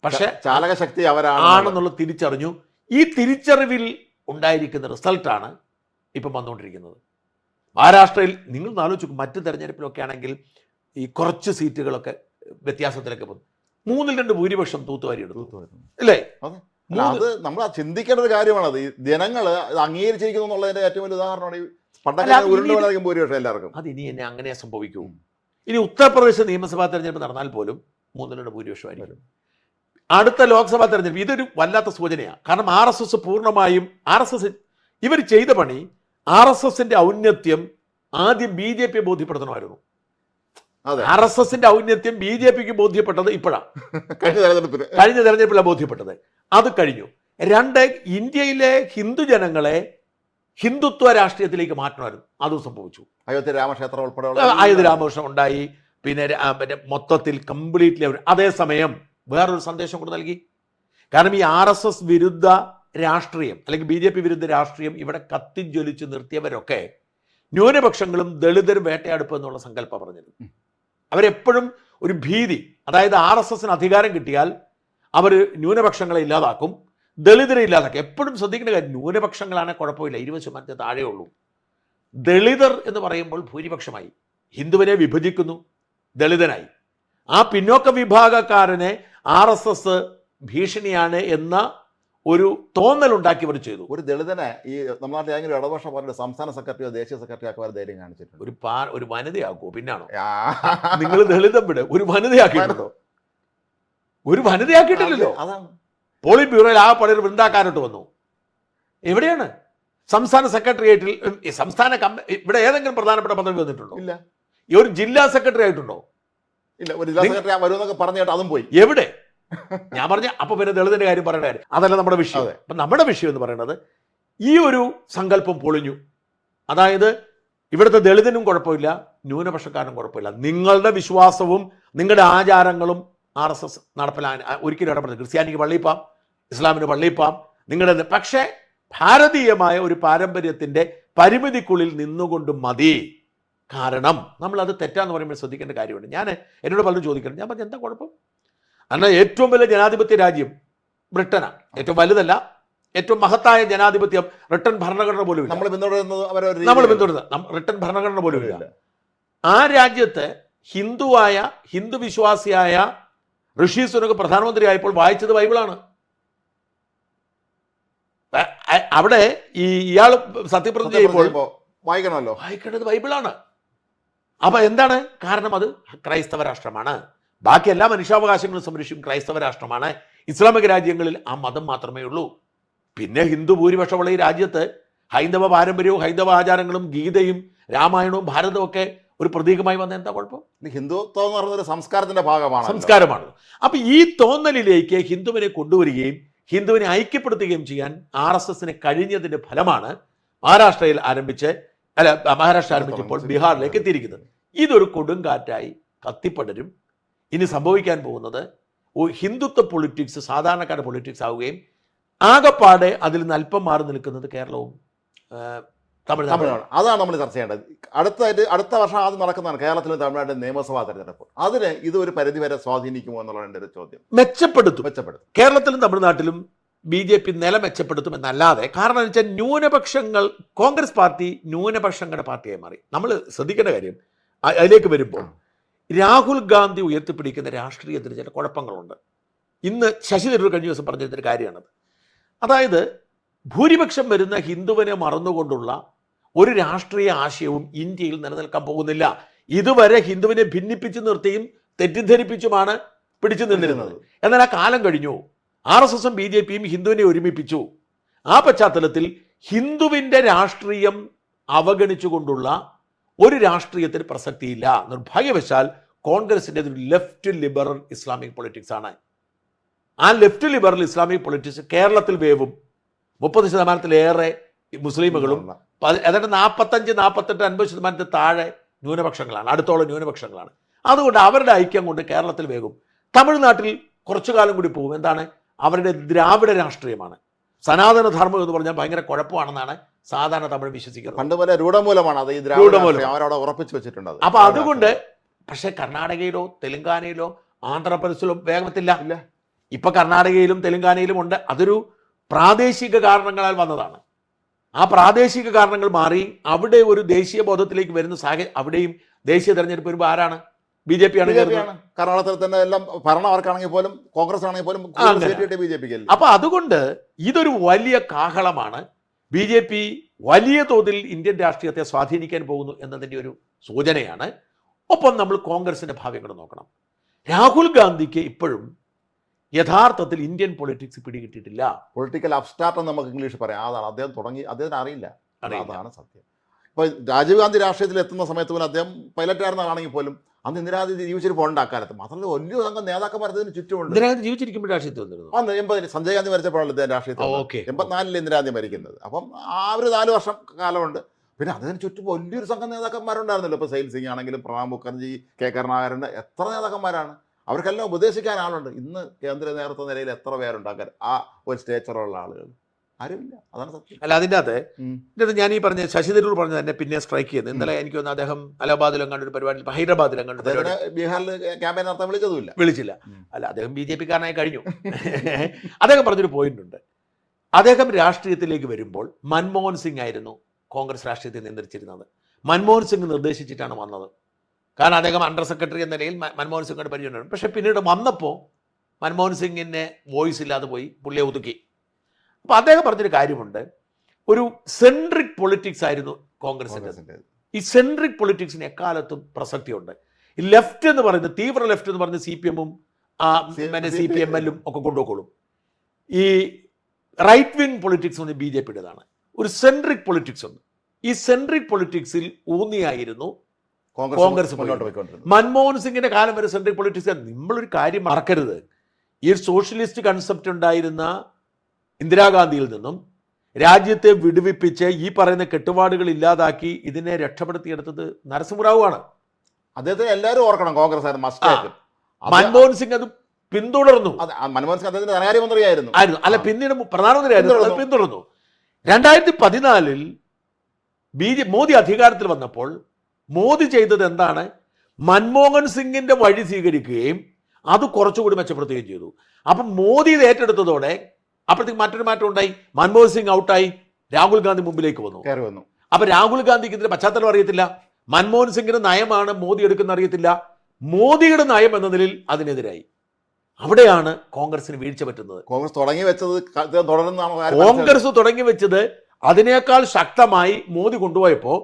പക്ഷെ ചാലകശക്തി ആണെന്നുള്ളത് തിരിച്ചറിഞ്ഞു. ഈ തിരിച്ചറിവിൽ ഉണ്ടായിരിക്കുന്ന റിസൾട്ടാണ് ഇപ്പം വന്നുകൊണ്ടിരിക്കുന്നത്. മഹാരാഷ്ട്രയിൽ നിങ്ങൾ ആലോചിച്ചു, മറ്റ് തെരഞ്ഞെടുപ്പിലൊക്കെ ആണെങ്കിൽ ഈ കുറച്ച് സീറ്റുകളൊക്കെ വ്യത്യാസത്തിലൊക്കെ പോകുന്നു. 3-2 ഭൂരിപക്ഷം തൂത്തുവാരി എടുത്തു അല്ലേ? അത് നമ്മൾ ചിന്തിക്കേണ്ട ഒരു കാര്യമാണത്. ഈ ജനങ്ങള് അംഗീകരിച്ചിരിക്കുന്നു എന്നുള്ളതിന്റെ ഏറ്റവും വലിയ ഉദാഹരണമാണ് ഈ പണ്ടൊക്കെ ഭൂരിപക്ഷം എല്ലാവർക്കും. അത് ഇനി എന്നെ അങ്ങനെ സംഭവിക്കൂ. ഇനി ഉത്തർപ്രദേശ് നിയമസഭാ തെരഞ്ഞെടുപ്പ് നടന്നാൽ പോലും 3-2 ഭൂരിപക്ഷമായിരിക്കും. അടുത്ത ലോക്സഭാ തെരഞ്ഞെടുപ്പ് ഇതൊരു വല്ലാത്ത സൂചനയാണ്. കാരണം RSS പൂർണ്ണമായും ഇവർ ചെയ്ത പണി, RSSന്റെ ഔന്നത്യം ആദ്യം BJP ബോധ്യപ്പെടുത്തണമായിരുന്നു. RSSന്റെ ഔന്നത്യം BJPക്ക് ബോധ്യപ്പെട്ടത് ഇപ്പോഴാണ്, കഴിഞ്ഞ തെരഞ്ഞെടുപ്പിലാണ് ബോധ്യപ്പെട്ടത്. അത് കഴിഞ്ഞു. 2, ഇന്ത്യയിലെ ഹിന്ദുജനങ്ങളെ ഹിന്ദുത്വ രാഷ്ട്രീയത്തിലേക്ക് മാറ്റണമായിരുന്നു. അതും സംഭവിച്ചു. അയോധ്യ രാമക്ഷേത്രം ഉൾപ്പെടെ അയോധ്യ രാമകൃഷ്ണൻ ഉണ്ടായി. പിന്നെ മൊത്തത്തിൽ കംപ്ലീറ്റ്ലി അതേസമയം വേറൊരു സന്ദേശം കൂടെ നൽകി. കാരണം ഈ RSS വിരുദ്ധ രാഷ്ട്രീയം അല്ലെങ്കിൽ BJP വിരുദ്ധ രാഷ്ട്രീയം ഇവിടെ കത്തിജ്വലിച്ച് നിർത്തിയവരൊക്കെ ന്യൂനപക്ഷങ്ങളും ദളിതരും വേട്ടയാടുപ്പ് എന്നുള്ള സങ്കല്പം പറഞ്ഞത്. അവരെപ്പോഴും ഒരു ഭീതി, അതായത് RSSന് അധികാരം കിട്ടിയാൽ അവർ ന്യൂനപക്ഷങ്ങളെ ഇല്ലാതാക്കും, ദളിതരെ ഇല്ലാതാക്കും. എപ്പോഴും ശ്രദ്ധിക്കേണ്ട കാര്യം, ന്യൂനപക്ഷങ്ങളാണ് കുഴപ്പമില്ല, 20% താഴെ ഉള്ളൂ. ദളിതർ എന്ന് പറയുമ്പോൾ ഭൂരിപക്ഷമായി. ഹിന്ദുവിനെ വിഭജിക്കുന്നു, ദളിതനായി. ആ പിന്നോക്ക വിഭാഗക്കാരനെ RSS ഭീഷണിയാണ് എന്ന ഒരു തോന്നലുണ്ടാക്കി അവർ ചെയ്തു. ഒരു ദളിതനെ ഈ നമ്മുടെ നാട്ടിൽ ഏതെങ്കിലും ഇടതുപക്ഷ പാർട്ടിയുടെ സംസ്ഥാന സെക്രട്ടറിയോ ദേശീയ സെക്രട്ടറി ആക്കുവാൻ ധൈര്യം കാണിച്ചിട്ടുണ്ട്. ഒരു വനിതയാക്കുമോ? പിന്നാണോ നിങ്ങൾ ദളിതം വിട്, ഒരു വനിതയാക്കിയിട്ടുണ്ടോ? ഒരു വനിതയാക്കിയിട്ടില്ലല്ലോ. അതാണ് പോളിറ്റ് ബ്യൂറോയിൽ ആ പഴയൊരു വൃന്ദാക്കാരോട്ട് വന്നു. എവിടെയാണ് സംസ്ഥാന സെക്രട്ടേറിയറ്റിൽ സംസ്ഥാന ഇവിടെ ഏതെങ്കിലും പ്രധാനപ്പെട്ട പദവി വന്നിട്ടുണ്ടോ? ഇല്ല. ഈ ഒരു ജില്ലാ സെക്രട്ടറി ആയിട്ടുണ്ടോ? ഇല്ല. ഒരു ജില്ലാ സെക്രട്ടറി വരുമെന്നൊക്കെ പറഞ്ഞിട്ട് അതും പോയി. എവിടെ? ഞാൻ പറഞ്ഞ അപ്പൊ പിന്നെ ദളിതന്റെ കാര്യം പറയേണ്ട കാര്യം അതല്ല നമ്മുടെ വിഷയം. അപ്പൊ നമ്മുടെ വിഷയം എന്ന് പറയുന്നത് ഈ ഒരു സങ്കല്പം പൊളിഞ്ഞു. അതായത് ഇവിടുത്തെ ദളിതനും കുഴപ്പമില്ല, ന്യൂനപക്ഷക്കാരനും കുഴപ്പമില്ല. നിങ്ങളുടെ വിശ്വാസവും നിങ്ങളുടെ ആചാരങ്ങളും RSS നടപ്പിലാൻ ഒരിക്കലും ഇടപെടുന്നത്. ക്രിസ്ത്യാനിക്ക് പള്ളിപ്പാം, ഇസ്ലാമിന് പള്ളിപ്പാം, നിങ്ങളുടെ പക്ഷേ ഭാരതീയമായ ഒരു പാരമ്പര്യത്തിന്റെ പരിമിതിക്കുള്ളിൽ നിന്നുകൊണ്ട് മതി. കാരണം നമ്മളത് തെറ്റാന്ന് പറയുമ്പോൾ ശ്രദ്ധിക്കേണ്ട കാര്യമുണ്ട്. ഞാൻ എന്നോട് പലരും ചോദിക്കണം, ഞാൻ പറഞ്ഞ എന്താ കുഴപ്പം? എന്നാൽ ഏറ്റവും വലിയ ജനാധിപത്യ രാജ്യം ബ്രിട്ടനാണ്. ഏറ്റവും വലുതല്ല, ഏറ്റവും മഹത്തായ ജനാധിപത്യം റിട്ടൺ ഭരണഘടന പോലും ഇല്ല. നമ്മൾ പിന്തുടരുന്ന റിട്ടൺ ഭരണഘടന പോലും ഇല്ല. ആ രാജ്യത്ത് ഹിന്ദു വിശ്വാസിയായ ഋഷി സുനക് പ്രധാനമന്ത്രി ആയപ്പോൾ വായിച്ചത് ബൈബിളാണ്. അവിടെ ഇയാൾ സത്യപ്രതിജ്ഞ ചെയ്യുമ്പോൾ വായിക്കേണ്ടത് ബൈബിളാണ്. അപ്പൊ എന്താണ് കാരണം? അത് ക്രൈസ്തവ രാഷ്ട്രമാണ്. ബാക്കി എല്ലാ മനുഷ്യാവകാശങ്ങളും സംരക്ഷിക്കും ക്രൈസ്തവ രാഷ്ട്രമാണ്. ഇസ്ലാമിക രാജ്യങ്ങളിൽ ആ മതം മാത്രമേ ഉള്ളൂ. പിന്നെ ഹിന്ദു ഭൂരിപക്ഷമുള്ള ഈ രാജ്യത്ത് ഹൈന്ദവ പാരമ്പര്യവും ഹൈന്ദവ ആചാരങ്ങളും ഗീതയും രാമായണവും ഭാരതവും ഒക്കെ ഒരു പ്രതീകമായി വന്ന എന്താ കുഴപ്പം? ഹിന്ദുത്വം എന്ന് പറയുന്നത് സംസ്കാരത്തിന്റെ സംസ്കാരമാണ്. അപ്പൊ ഈ തോന്നലിലേക്ക് ഹിന്ദുവിനെ കൊണ്ടുവരികയും ഹിന്ദുവിനെ ഐക്യപ്പെടുത്തുകയും ചെയ്യാൻ RSSന് കഴിഞ്ഞതിന്റെ ഫലമാണ് മഹാരാഷ്ട്ര ആരംഭിച്ചപ്പോൾ ബീഹാറിലേക്ക് എത്തിയിരിക്കുന്നത്. ഇതൊരു കൊടുങ്കാറ്റായി കത്തിപ്പടരും. ഇനി സംഭവിക്കാൻ പോകുന്നത് ഹിന്ദുത്വ പൊളിറ്റിക്സ് സാധാരണക്കാരുടെ പൊളിറ്റിക്സ് ആവുകയും ആകെപ്പാടെ അതിൽ നിന്ന് അല്പം മാറി നിൽക്കുന്നത് കേരളവും തമിഴ്നാട്. അതാണ് നമ്മൾ ചർച്ച ചെയ്യേണ്ടത്. അടുത്ത വർഷം ആദ്യം നടക്കുന്നതാണ് കേരളത്തിലും തമിഴ്നാട്ടിലെ നിയമസഭാ തെരഞ്ഞെടുപ്പ്. അതിന് ഇത് ഒരു പരിധിവരെ സ്വാധീനിക്കുമോ എന്നുള്ളതാണ് എൻ്റെ ഒരു ചോദ്യം. മെച്ചപ്പെടുത്തും. കേരളത്തിലും തമിഴ്നാട്ടിലും BJP നില മെച്ചപ്പെടുത്തും എന്നല്ലാതെ. കാരണം എന്ന് വെച്ചാൽ ന്യൂനപക്ഷങ്ങൾ, കോൺഗ്രസ് പാർട്ടി ന്യൂനപക്ഷങ്ങളുടെ പാർട്ടിയായി മാറി. നമ്മൾ ശ്രദ്ധിക്കേണ്ട കാര്യം അതിലേക്ക് വരുമ്പോൾ രാഹുൽ ഗാന്ധി ഉയർത്തിപ്പിടിക്കുന്ന രാഷ്ട്രീയത്തിന് ചില കുഴപ്പങ്ങളുണ്ട്. ഇന്ന് ശശി തരൂർ കഴിഞ്ഞ ദിവസം പറഞ്ഞിരുന്നൊരു കാര്യമാണത്. അതായത് ഭൂരിപക്ഷം വരുന്ന ഹിന്ദുവിനെ മറന്നുകൊണ്ടുള്ള ഒരു രാഷ്ട്രീയ ആശയവും ഇന്ത്യയിൽ നിലനിൽക്കാൻ പോകുന്നില്ല. ഇതുവരെ ഹിന്ദുവിനെ ഭിന്നിപ്പിച്ചു നിർത്തിയും തെറ്റിദ്ധരിപ്പിച്ചുമാണ് പിടിച്ചു നിന്നിരുന്നത്. എന്നാൽ ആ കാലം കഴിഞ്ഞു. RSSും BJPയും ഹിന്ദുവിനെ ഒരുമിപ്പിച്ചു. ആ പശ്ചാത്തലത്തിൽ ഹിന്ദുവിൻ്റെ രാഷ്ട്രീയം അവഗണിച്ചുകൊണ്ടുള്ള ഒരു രാഷ്ട്രീയത്തിന് പ്രസക്തിയില്ല. നിർഭാഗ്യവശാൽ കോൺഗ്രസിൻ്റെ ഒരു ലെഫ്റ്റ് ലിബറൽ ഇസ്ലാമിക് പൊളിറ്റിക്സ് ആണ്. ആ ലെഫ്റ്റ് ലിബറൽ ഇസ്ലാമിക് പൊളിറ്റിക്സ് കേരളത്തിൽ വേവും. 30% മുസ്ലിമുകളും ഏതാണ്ട് 45, 48, 50% താഴെ ന്യൂനപക്ഷങ്ങളാണ്, അടുത്തോളം ന്യൂനപക്ഷങ്ങളാണ്. അതുകൊണ്ട് അവരുടെ ഐക്യം കൊണ്ട് കേരളത്തിൽ വേഗം. തമിഴ്നാട്ടിൽ കുറച്ചു കാലം കൂടി പോകും. എന്താണ്? അവരുടെ ദ്രാവിഡ രാഷ്ട്രീയമാണ്. സനാതന ധർമ്മം എന്ന് പറഞ്ഞാൽ ഭയങ്കര കുഴപ്പമാണെന്നാണ് സാധാരണ തമിഴ് വിശ്വസിക്കുന്നത്. പണ്ട് പോലെ രൂഢമൂലമാണ് അത്, ഈ ദ്രാവിഡ അവരവിടെ ഉറപ്പിച്ചു വെച്ചിട്ടുണ്ട്. അപ്പൊ അതുകൊണ്ട് പക്ഷെ കർണാടകയിലോ തെലുങ്കാനയിലോ ആന്ധ്രാപ്രദേശിലോ വേഗത്തില്ല. ഇപ്പൊ കർണാടകയിലും തെലുങ്കാനയിലും ഉണ്ട്. അതൊരു പ്രാദേശിക കാരണങ്ങളാൽ വന്നതാണ്. ആ പ്രാദേശിക കാരണങ്ങൾ മാറി അവിടെ ഒരു ദേശീയ ബോധത്തിലേക്ക് വരുന്ന സാഹചര്യം. അവിടെയും ദേശീയ തെരഞ്ഞെടുപ്പ് വരുമ്പോൾ ആരാണ്? BJP ആണ്. കർണാടകത്തിൽ തന്നെ എല്ലാം ഭരണം അവർക്കാണെങ്കിൽ പോലും, കോൺഗ്രസ് ആണെങ്കിൽ പോലും BJP. അപ്പൊ അതുകൊണ്ട് ഇതൊരു വലിയ കാഹളമാണ്. BJP വലിയ തോതിൽ ഇന്ത്യൻ രാഷ്ട്രീയത്തെ സ്വാധീനിക്കാൻ പോകുന്നു എന്നതിൻ്റെ ഒരു സൂചനയാണ്. ഒപ്പം നമ്മൾ കോൺഗ്രസിന്റെ ഭാവി കൂടെ നോക്കണം. രാഹുൽ ഗാന്ധിക്ക് ഇപ്പോഴും യഥാർത്ഥത്തിൽ ഇന്ത്യൻ പൊളിറ്റിക്സ് പിടികിട്ടിട്ടില്ല. പൊളിറ്റിക്കൽ അബ്സ്ട്രാക്ട് എന്ന് നമുക്ക് ഇംഗ്ലീഷ് പറയാം. അതാണ് അദ്ദേഹം തുടങ്ങി, അദ്ദേഹത്തിന് അറിയില്ല. അതാണ് സത്യം. ഇപ്പോൾ രാജീവ് ഗാന്ധി രാഷ്ട്രീയത്തിൽ എത്തുന്ന സമയത്ത് പോലും അദ്ദേഹം പൈലറ്റായിരുന്നാണെങ്കിൽ പോലും അന്ന് ഇന്ദിരാഗാന്ധി ജീവിച്ചിരിപ്പുണ്ട് അക്കാലത്ത്. മാത്രമല്ല വലിയ സംഘം നേതാക്കന്മാർ ഇതിന് ചുറ്റുമുണ്ട്. ഇന്ദിരാഗാന്ധി ജീവിച്ചിരിക്കുമ്പോൾ രാഷ്ട്രീയത്തിൽ വന്നിരുന്നു. അന്ന് 80 സഞ്ജയ് ഗാന്ധി മരിച്ചപ്പോഴാണ് അദ്ദേഹം രാഷ്ട്രീയത്തിൽ. 84 ഇന്ദിരാഗാന്ധി മരിക്കുന്നത്. അപ്പം ആ ഒരു 4 വർഷം കാലമുണ്ട്. പിന്നെ അതിന് ചുറ്റും വലിയൊരു സംഘം നേതാക്കന്മാരുണ്ടായിരുന്നല്ലോ. ഇപ്പോൾ സൈൽ സിംഗ് ആണെങ്കിലും, പ്രണബ് മുഖർജി, കെ കരുണാകരൻ, എത്ര നേതാക്കന്മാരാണ്. അവർക്കെല്ലാം ഉപദേശിക്കാൻ ആളുണ്ട്. ഇന്ന് കേന്ദ്ര നേതൃത്വ നിലയിൽ എത്ര പേരുണ്ടാക്കാൻ ആ ഒരു സ്റ്റേച്ചറുള്ള ആളുകൾ? ആരുമില്ല. അതാണ് സത്യം. അല്ല, അതിൻ്റെ അകത്ത് ഞാൻ ഈ പറഞ്ഞ ശശി തരൂർ പറഞ്ഞത് എന്നെ പിന്നെ സ്ട്രൈക്ക് ചെയ്യുന്നത്. ഇന്നലെ എനിക്ക് തോന്നുന്നു അദ്ദേഹം അലഹാബാദിലും കണ്ടൊരു പരിപാടി, ഹൈദരാബാദിലും കണ്ടു. ബീഹാറിൽ ക്യാമ്പയിൻ നടത്താൻ വിളിച്ചില്ല. അല്ല, അദ്ദേഹം BJP കാരനായി കഴിഞ്ഞു. അദ്ദേഹം പറഞ്ഞൊരു പോയിന്റ് ഉണ്ട്. അദ്ദേഹം രാഷ്ട്രീയത്തിലേക്ക് വരുമ്പോൾ മൻമോഹൻ സിംഗ് ആയിരുന്നു കോൺഗ്രസ് രാഷ്ട്രീയത്തെ നിയന്ത്രിച്ചിരുന്നത്. മൻമോഹൻ സിംഗ് നിർദ്ദേശിച്ചിട്ടാണ് വന്നത്. കാരണം അദ്ദേഹം അണ്ടർ സെക്രട്ടറി എന്ന നിലയിൽ മൻമോഹൻ സിംഗിന്റെ പരിചയമുണ്ട്. പക്ഷെ പിന്നീട് വന്നപ്പോൾ മൻമോഹൻ സിംഗിനെ വോയിസ് ഇല്ലാതെ പോയി, പുള്ളിയെ ഒതുക്കി. അപ്പോൾ അദ്ദേഹം പറഞ്ഞൊരു കാര്യമുണ്ട്. ഒരു സെൻട്രിക് പൊളിറ്റിക്സ് ആയിരുന്നു കോൺഗ്രസിൻ്റെ. ഈ സെൻട്രിക് പൊളിറ്റിക്സിന് എക്കാലത്തും പ്രസക്തിയുണ്ട്. ഈ ലെഫ്റ്റ് എന്ന് പറയുന്നത്, തീവ്ര ലെഫ്റ്റ് എന്ന് പറയുന്നത് CPM-ഉം CPML-ഉം ഒക്കെ കൊണ്ടുപോയിക്കോളും. ഈ റൈറ്റ് വിങ് പൊളിറ്റിക്സ് എന്ന് BJP-യുടേതാണ്. ഒരു സെൻട്രിക് പൊളിറ്റിക്സ് ഉണ്ട്. ഈ സെൻട്രിക് പൊളിറ്റിക്സിൽ ഊന്നിയായിരുന്നു കോൺഗ്രസ് മുന്നോട്ട് പോയിക്കൊണ്ടിരുന്നത്. മൻമോഹൻ സിംഗിന്റെ കാലം വരെ സെൻട്രിക് പൊളിറ്റിക്സ്. നമ്മളൊരു കാര്യം മറക്കരുത്. ഈ സോഷ്യലിസ്റ്റ് കൺസെപ്റ്റ് ഉണ്ടായിരുന്ന ഇന്ദിരാഗാന്ധിയിൽ നിന്നും രാജ്യത്തെ വിടുവിപ്പിച്ച് ഈ പറയുന്ന കെട്ടുപാടുകൾ ഇല്ലാതാക്കി ഇതിനെ രക്ഷപ്പെടുത്തിയെടുത്തത് നരസിംഹറാവു ആണ്. അദ്ദേഹത്തെ എല്ലാവരും ഓർക്കണം. കോൺഗ്രസ് മൻമോഹൻ സിംഗ് അത് പിന്തുടർന്നു. മൻമോഹൻ സിംഗ് അദ്ദേഹത്തിന്റെ ധനകാര്യമന്ത്രിയായിരുന്നു. അല്ല, പിന്നീട് പ്രധാനമന്ത്രിയായിരുന്നു. പിന്തുടർന്നു. 2014 മോദി അധികാരത്തിൽ വന്നപ്പോൾ മോദി ചെയ്തത് എന്താണ്? മൻമോഹൻ സിംഗിന്റെ വഴി സ്വീകരിക്കുകയും അത് കുറച്ചുകൂടി മെച്ചപ്പെടുത്തുകയും ചെയ്തു. അപ്പം മോദി ഇത് ഏറ്റെടുത്തതോടെ അപ്പോഴത്തേക്ക് മറ്റൊരു മാറ്റം ഉണ്ടായി. മൻമോഹൻ സിംഗ് ഔട്ടായി, രാഹുൽ ഗാന്ധി മുമ്പിലേക്ക് വന്നു. അപ്പൊ രാഹുൽ ഗാന്ധിക്ക് ഇതിന്റെ പശ്ചാത്തലം അറിയത്തില്ല. മൻമോഹൻ സിംഗിന്റെ നയമാണ് മോദി എടുക്കുന്ന അറിയത്തില്ല. മോദിയുടെ നയം എന്ന നിലയിൽ അതിനെതിരായി. അവിടെയാണ് കോൺഗ്രസിന് വീഴ്ച പറ്റുന്നത്. കോൺഗ്രസ് തുടങ്ങി വെച്ചത് അതിനേക്കാൾ ശക്തമായി മോദി കൊണ്ടുപോയപ്പോൾ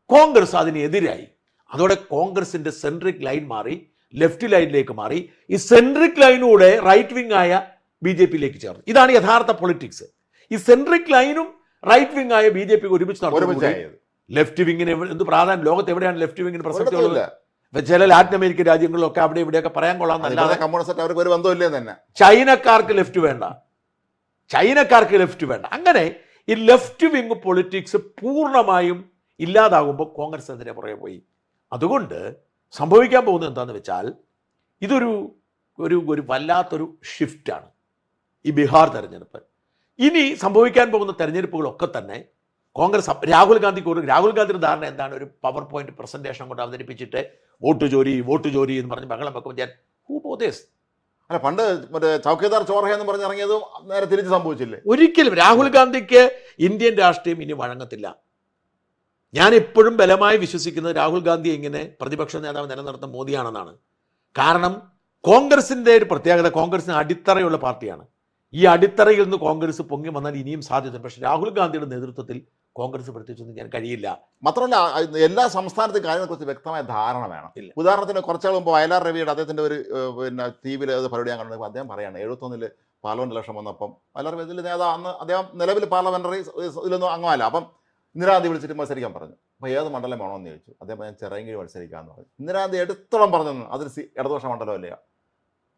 കോൺഗ്രസ് അതിനെതിരായി. അതോടെ കോൺഗ്രസിന്റെ സെൻട്രിക് ലൈൻ മാറി, ലെഫ്റ്റ് ലൈനിലേക്ക് മാറി. ഈ സെൻട്രിക് ലൈനൂടെ റൈറ്റ് വിങ് ആയ BJP-യിലേക്ക് ചേർന്നു. ഇതാണ് യഥാർത്ഥ പൊളിറ്റിക്സ്. ഈ സെൻട്രിക് ലൈനും റൈറ്റ് വിങ് ആയ BJP ഒരുമിച്ച് നടന്നു. ലെഫ്റ്റ് വിങ്ങിന് എന്ത് പ്രാധാന്യം? ലോകത്ത് എവിടെയാണ് ലെഫ്റ്റ് വിങ്ങിന് പ്രസക്തി ഉള്ളത്? ചില ലാറ്റിൻ അമേരിക്കൻ രാജ്യങ്ങളിലൊക്കെ അവിടെ ഇവിടെയൊക്കെ പറയാൻ കൊള്ളാമെന്നല്ലാതെ ചൈനക്കാർക്ക് ലെഫ്റ്റ് വേണ്ട. അങ്ങനെ ഈ ലെഫ്റ്റ് വിങ് പൊളിറ്റിക്സ് പൂർണ്ണമായും ഇല്ലാതാകുമ്പോൾ കോൺഗ്രസ് അതിനെ പുറകെ പോയി. അതുകൊണ്ട് സംഭവിക്കാൻ പോകുന്നത് എന്താണെന്ന് വെച്ചാൽ ഇതൊരു ഒരു വല്ലാത്തൊരു ഷിഫ്റ്റാണ് ഈ ബീഹാർ തെരഞ്ഞെടുപ്പ്. ഇനി സംഭവിക്കാൻ പോകുന്ന തെരഞ്ഞെടുപ്പുകളൊക്കെ തന്നെ കോൺഗ്രസ് രാഹുൽ ഗാന്ധിയുടെ ധാരണ എന്താണ്? ഒരു പവർ പോയിന്റ് പ്രസന്റേഷൻ കൊണ്ട് അവതരിപ്പിച്ചിട്ട് വോട്ട് ചോരി എന്ന് പറഞ്ഞ് ബഹളം വെക്കുമ്പോൾ ഞാൻ അല്ല, പണ്ട് മറ്റേ ചൗക്കിദാർ ചോർഹ എന്ന് പറഞ്ഞിറങ്ങിയതും നേരെ തിരിച്ച് സംഭവിച്ചില്ലേ? ഒരിക്കലും രാഹുൽ ഗാന്ധിക്ക് ഇന്ത്യൻ രാഷ്ട്രീയം ഇനി വഴങ്ങത്തില്ല. ഞാൻ എപ്പോഴും ബലമായി വിശ്വസിക്കുന്നത് രാഹുൽ ഗാന്ധി ഇങ്ങനെ പ്രതിപക്ഷ നേതാവ് നിലനിർത്തുന്ന മോദിയാണെന്നാണ്. കാരണം കോൺഗ്രസിൻ്റെ ഒരു പ്രത്യേകത, കോൺഗ്രസിന് അടിത്തറയുള്ള പാർട്ടിയാണ്. ഈ അടിത്തറയിൽ നിന്ന് കോൺഗ്രസ് പൊങ്ങി വന്നാൽ ഇനിയും സാധ്യത. പക്ഷേ രാഹുൽ ഗാന്ധിയുടെ നേതൃത്വത്തിൽ കോൺഗ്രസ് പ്രത്യേകിച്ചൊന്നും ഞാൻ കഴിയില്ല. മാത്രമല്ല എല്ലാ സംസ്ഥാനത്തെയും കാര്യങ്ങളെക്കുറിച്ച് വ്യക്തമായ ധാരണ വേണം. ഉദാഹരണത്തിന് കുറച്ചാൾ മുമ്പ് വയലാർ രവിയുടെ അദ്ദേഹത്തിൻ്റെ ഒരു TV പരിപാടി ഞാൻ കണ്ടപ്പോൾ അദ്ദേഹം പറയാണ് 71 പാർലമെന്റ് ഇലക്ഷൻ വന്നപ്പം വയലാർ രവി നേതാവ്, അന്ന് അദ്ദേഹം നിലവിൽ പാർലമെന്ററി ഇതിലൊന്നും അംഗമല്ല. അപ്പം ഇന്ദിരാഗാന്ധി വിളിച്ചിട്ട് മത്സരിക്കാൻ പറഞ്ഞു. അപ്പോൾ ഏത് മണ്ഡലം വേണമെന്ന് ചോദിച്ചു. അദ്ദേഹം ഞാൻ ചിറയൻകീഴ് മത്സരിക്കാമെന്ന് പറഞ്ഞു. ഇന്ദിരാഗാന്ധി എടുത്തോളം പറഞ്ഞു അതൊരു ഇടതുപക്ഷ മണ്ഡലമല്ലേ.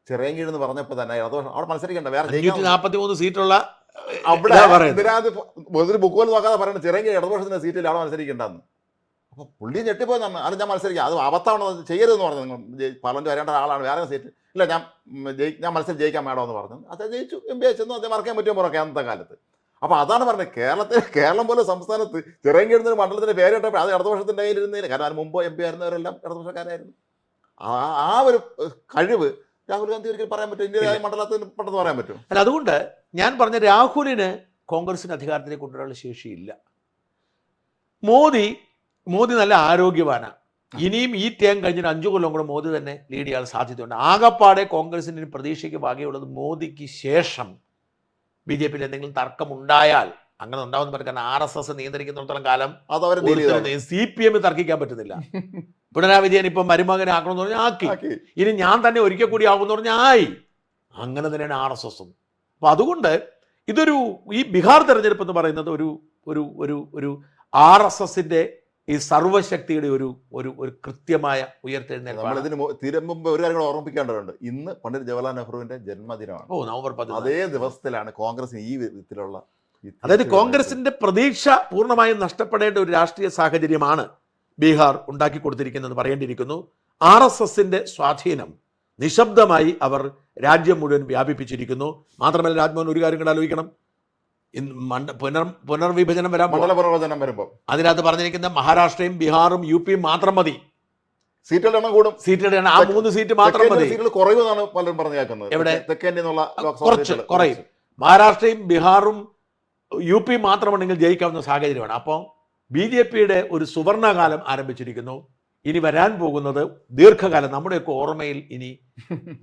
ചിറയൻകീഴ് എന്ന് പറഞ്ഞപ്പോൾ തന്നെ ഇടതുപക്ഷം അവിടെ മത്സരിക്കണ്ട, വേറെ 543 സീറ്റുള്ള അവിടെ ഇന്ദിരാഗാന്ധി ഒരു ബുക്ക് പോലും നോക്കാതെ പറയുന്നത് ചിറയൻകീഴ് ഇടതുപക്ഷത്തിന്റെ സീറ്റിൽ അവിടെ മത്സരിക്കേണ്ടെന്ന്. അപ്പോൾ പുള്ളി ഞെട്ടിപ്പോയെന്നാണ്. അത് ഞാൻ മത്സരിക്കാം, അത് അബദ്ധമാണോ ചെയ്യരുതെന്ന് പറഞ്ഞു. നിങ്ങൾ പാർലമെന്റ് വരേണ്ട ആളാണ്, വേറെ സീറ്റ് ഇല്ല, ഞാൻ മത്സരം ജയിക്കാൻ വേണമെന്ന് പറഞ്ഞു. അത് ജയിച്ചു, എം പി ചെന്നു, അദ്ദേഹം മറക്കാൻ പറ്റുമോ പുറക്കെ അന്നത്തെ കാലത്ത്. അപ്പോൾ അതാണ് പറഞ്ഞത്, കേരളം പോലെ സംസ്ഥാനത്ത് ചിറയൻകീഴ് ഒരു മണ്ഡലത്തിന്റെ പേര് കേട്ടപ്പോൾ അത് ഇടതുപക്ഷത്തിന്റെ കയ്യിലിരുന്നില്ല. കാരണം അതിന് മുമ്പ് എം പി ആയിരുന്നവരെല്ലാം ഇടതുപക്ഷക്കാരായിരുന്നു. ആ ഒരു കഴിവ് രാഹുൽ ഗാന്ധി ഒരിക്കലും പറയാൻ പറ്റും, ഇന്ത്യ മണ്ഡലത്തിന് പെട്ടെന്ന് പറയാൻ പറ്റും. അല്ല, അതുകൊണ്ട് ഞാൻ പറഞ്ഞ രാഹുലിന് കോൺഗ്രസിന് അധികാരത്തിലേക്ക് കൊണ്ടുവരാനുള്ള ശേഷിയില്ല. മോദി നല്ല ആരോഗ്യവാനാണ്. ഇനിയും ഈ ടേം കഴിഞ്ഞിട്ട് 5 കൊല്ലം കൂടെ മോദി തന്നെ ലീഡ് ചെയ്യാൻ സാധ്യതയുണ്ട്. ആകപ്പാടെ കോൺഗ്രസിന് പ്രതീക്ഷയ്ക്ക് ഭാഗ്യമുള്ളത് മോദിക്ക് ശേഷം BJP എന്തെങ്കിലും തർക്കമുണ്ടായാൽ, അങ്ങനെ ഉണ്ടാവുന്ന പറയും. കാരണം RSS നിയന്ത്രിക്കുന്നിടത്തോളം കാലം CPM തർക്കിക്കാൻ പറ്റുന്നില്ല. പിണറായി വിജയൻ ഇപ്പം മരുമകനാക്കണമെന്ന് പറഞ്ഞാൽ ആക്കി, ഇനി ഞാൻ തന്നെ ഒരിക്കൽ കൂടി ആകുമെന്ന് പറഞ്ഞാൽ ആയി. അങ്ങനെ തന്നെയാണ് RSSഉം. അപ്പം അതുകൊണ്ട് ഈ ബീഹാർ തെരഞ്ഞെടുപ്പ് എന്ന് പറയുന്നത് ഒരു RSSന്റെ ഈ സർവശക്തിയുടെ ഒരു കൃത്യമായ ഉയർത്തെഴുന്നേൽപ്പാണ്. ഇതിന് മുമ്പ് ഒരു കാര്യം കൂടെ ഓർമ്മിപ്പിക്കേണ്ടതുണ്ട്. ഇന്ന് പണ്ഡിറ്റ് ജവഹർലാൽ നെഹ്റുവിന്റെ ജന്മദിനമാണ്. നവംബർ 10. അതേ ദിവസത്തിലാണ് കോൺഗ്രസിന് ഈ വിധത്തിലുള്ള, അതായത് കോൺഗ്രസിന്റെ പ്രതീക്ഷ പൂർണ്ണമായും നഷ്ടപ്പെടേണ്ട ഒരു രാഷ്ട്രീയ സാഹചര്യമാണ് ബീഹാർ ഉണ്ടാക്കി കൊടുത്തിരിക്കുന്നത് പറയേണ്ടിയിരിക്കുന്നു. RSSന്റെ സ്വാധീനം നിശബ്ദമായി അവർ രാജ്യം മുഴുവൻ വ്യാപിപ്പിച്ചിരിക്കുന്നു. മാത്രമല്ല രാജ്മോഹൻ ഒരു കാര്യം കൂടെ ആലോചിക്കണം, പുനർവിഭജനം വരുമ്പോൾ അതിനകത്ത് പറഞ്ഞിരിക്കുന്ന മഹാരാഷ്ട്രയും ബീഹാറും UPയും മാത്രം മതി. സീറ്റുകളുടെ എണ്ണം കൂടും. ആ 3 സീറ്റ് മാത്രം മതി. കുറയുമെന്നാണ് പലരും പറഞ്ഞു കേൾക്കുന്നത്. എവിടെ കുറച്ച് കുറയും. മഹാരാഷ്ട്രയും ബീഹാറും UPയും മാത്രമുണ്ടെങ്കിൽ ജയിക്കാവുന്ന സാഹചര്യമാണ്. അപ്പോൾ BJPയുടെ ഒരു സുവർണകാലം ആരംഭിച്ചിരിക്കുന്നു. ഇനി വരാൻ പോകുന്നത് ദീർഘകാലം, നമ്മുടെയൊക്കെ ഓർമ്മയിൽ ഇനി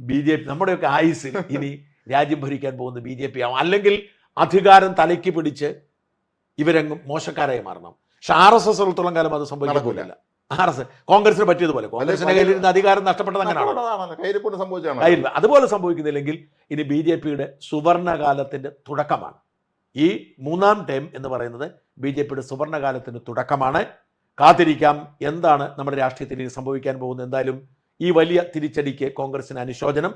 BJP, നമ്മുടെയൊക്കെ ആയുസിൽ ഇനി രാജ്യം ഭരിക്കാൻ പോകുന്നത് BJP ആവും. അല്ലെങ്കിൽ അധികാരം തലയ്ക്ക് പിടിച്ച് ഇവരെങ്ങും മോശക്കാരായി മാറണം. പക്ഷെ RSS ഉള്ളത്തോളം കാലം അത് സംഭവിക്കില്ല. കോൺഗ്രസിന് പറ്റിയതുപോലെ കോൺഗ്രസിന്റെ കയ്യിലിരുന്ന അധികാരം നഷ്ടപ്പെട്ടത് അങ്ങനെയാണ്. അതുപോലെ സംഭവിക്കുന്നില്ലെങ്കിൽ ഇനി BJPയുടെ സുവർണകാലത്തിന്റെ തുടക്കമാണ്. ഈ 3ാം ടേം എന്ന് പറയുന്നത് BJPയുടെ സുവർണകാലത്തിന്റെ തുടക്കമാണ്. കാത്തിരിക്കാം എന്താണ് നമ്മുടെ രാഷ്ട്രീയത്തിൽ ഇനി സംഭവിക്കാൻ പോകുന്നത്. എന്തായാലും ഈ വലിയ തിരിച്ചടിക്ക് കോൺഗ്രസിന് അനുശോചനം.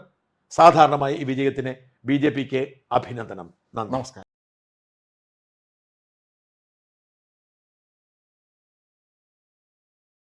സാധാരണമായി ഈ വിജയത്തിന് BJPക്ക് അഭിനന്ദനം. നന്ദി. നമസ്കാരം.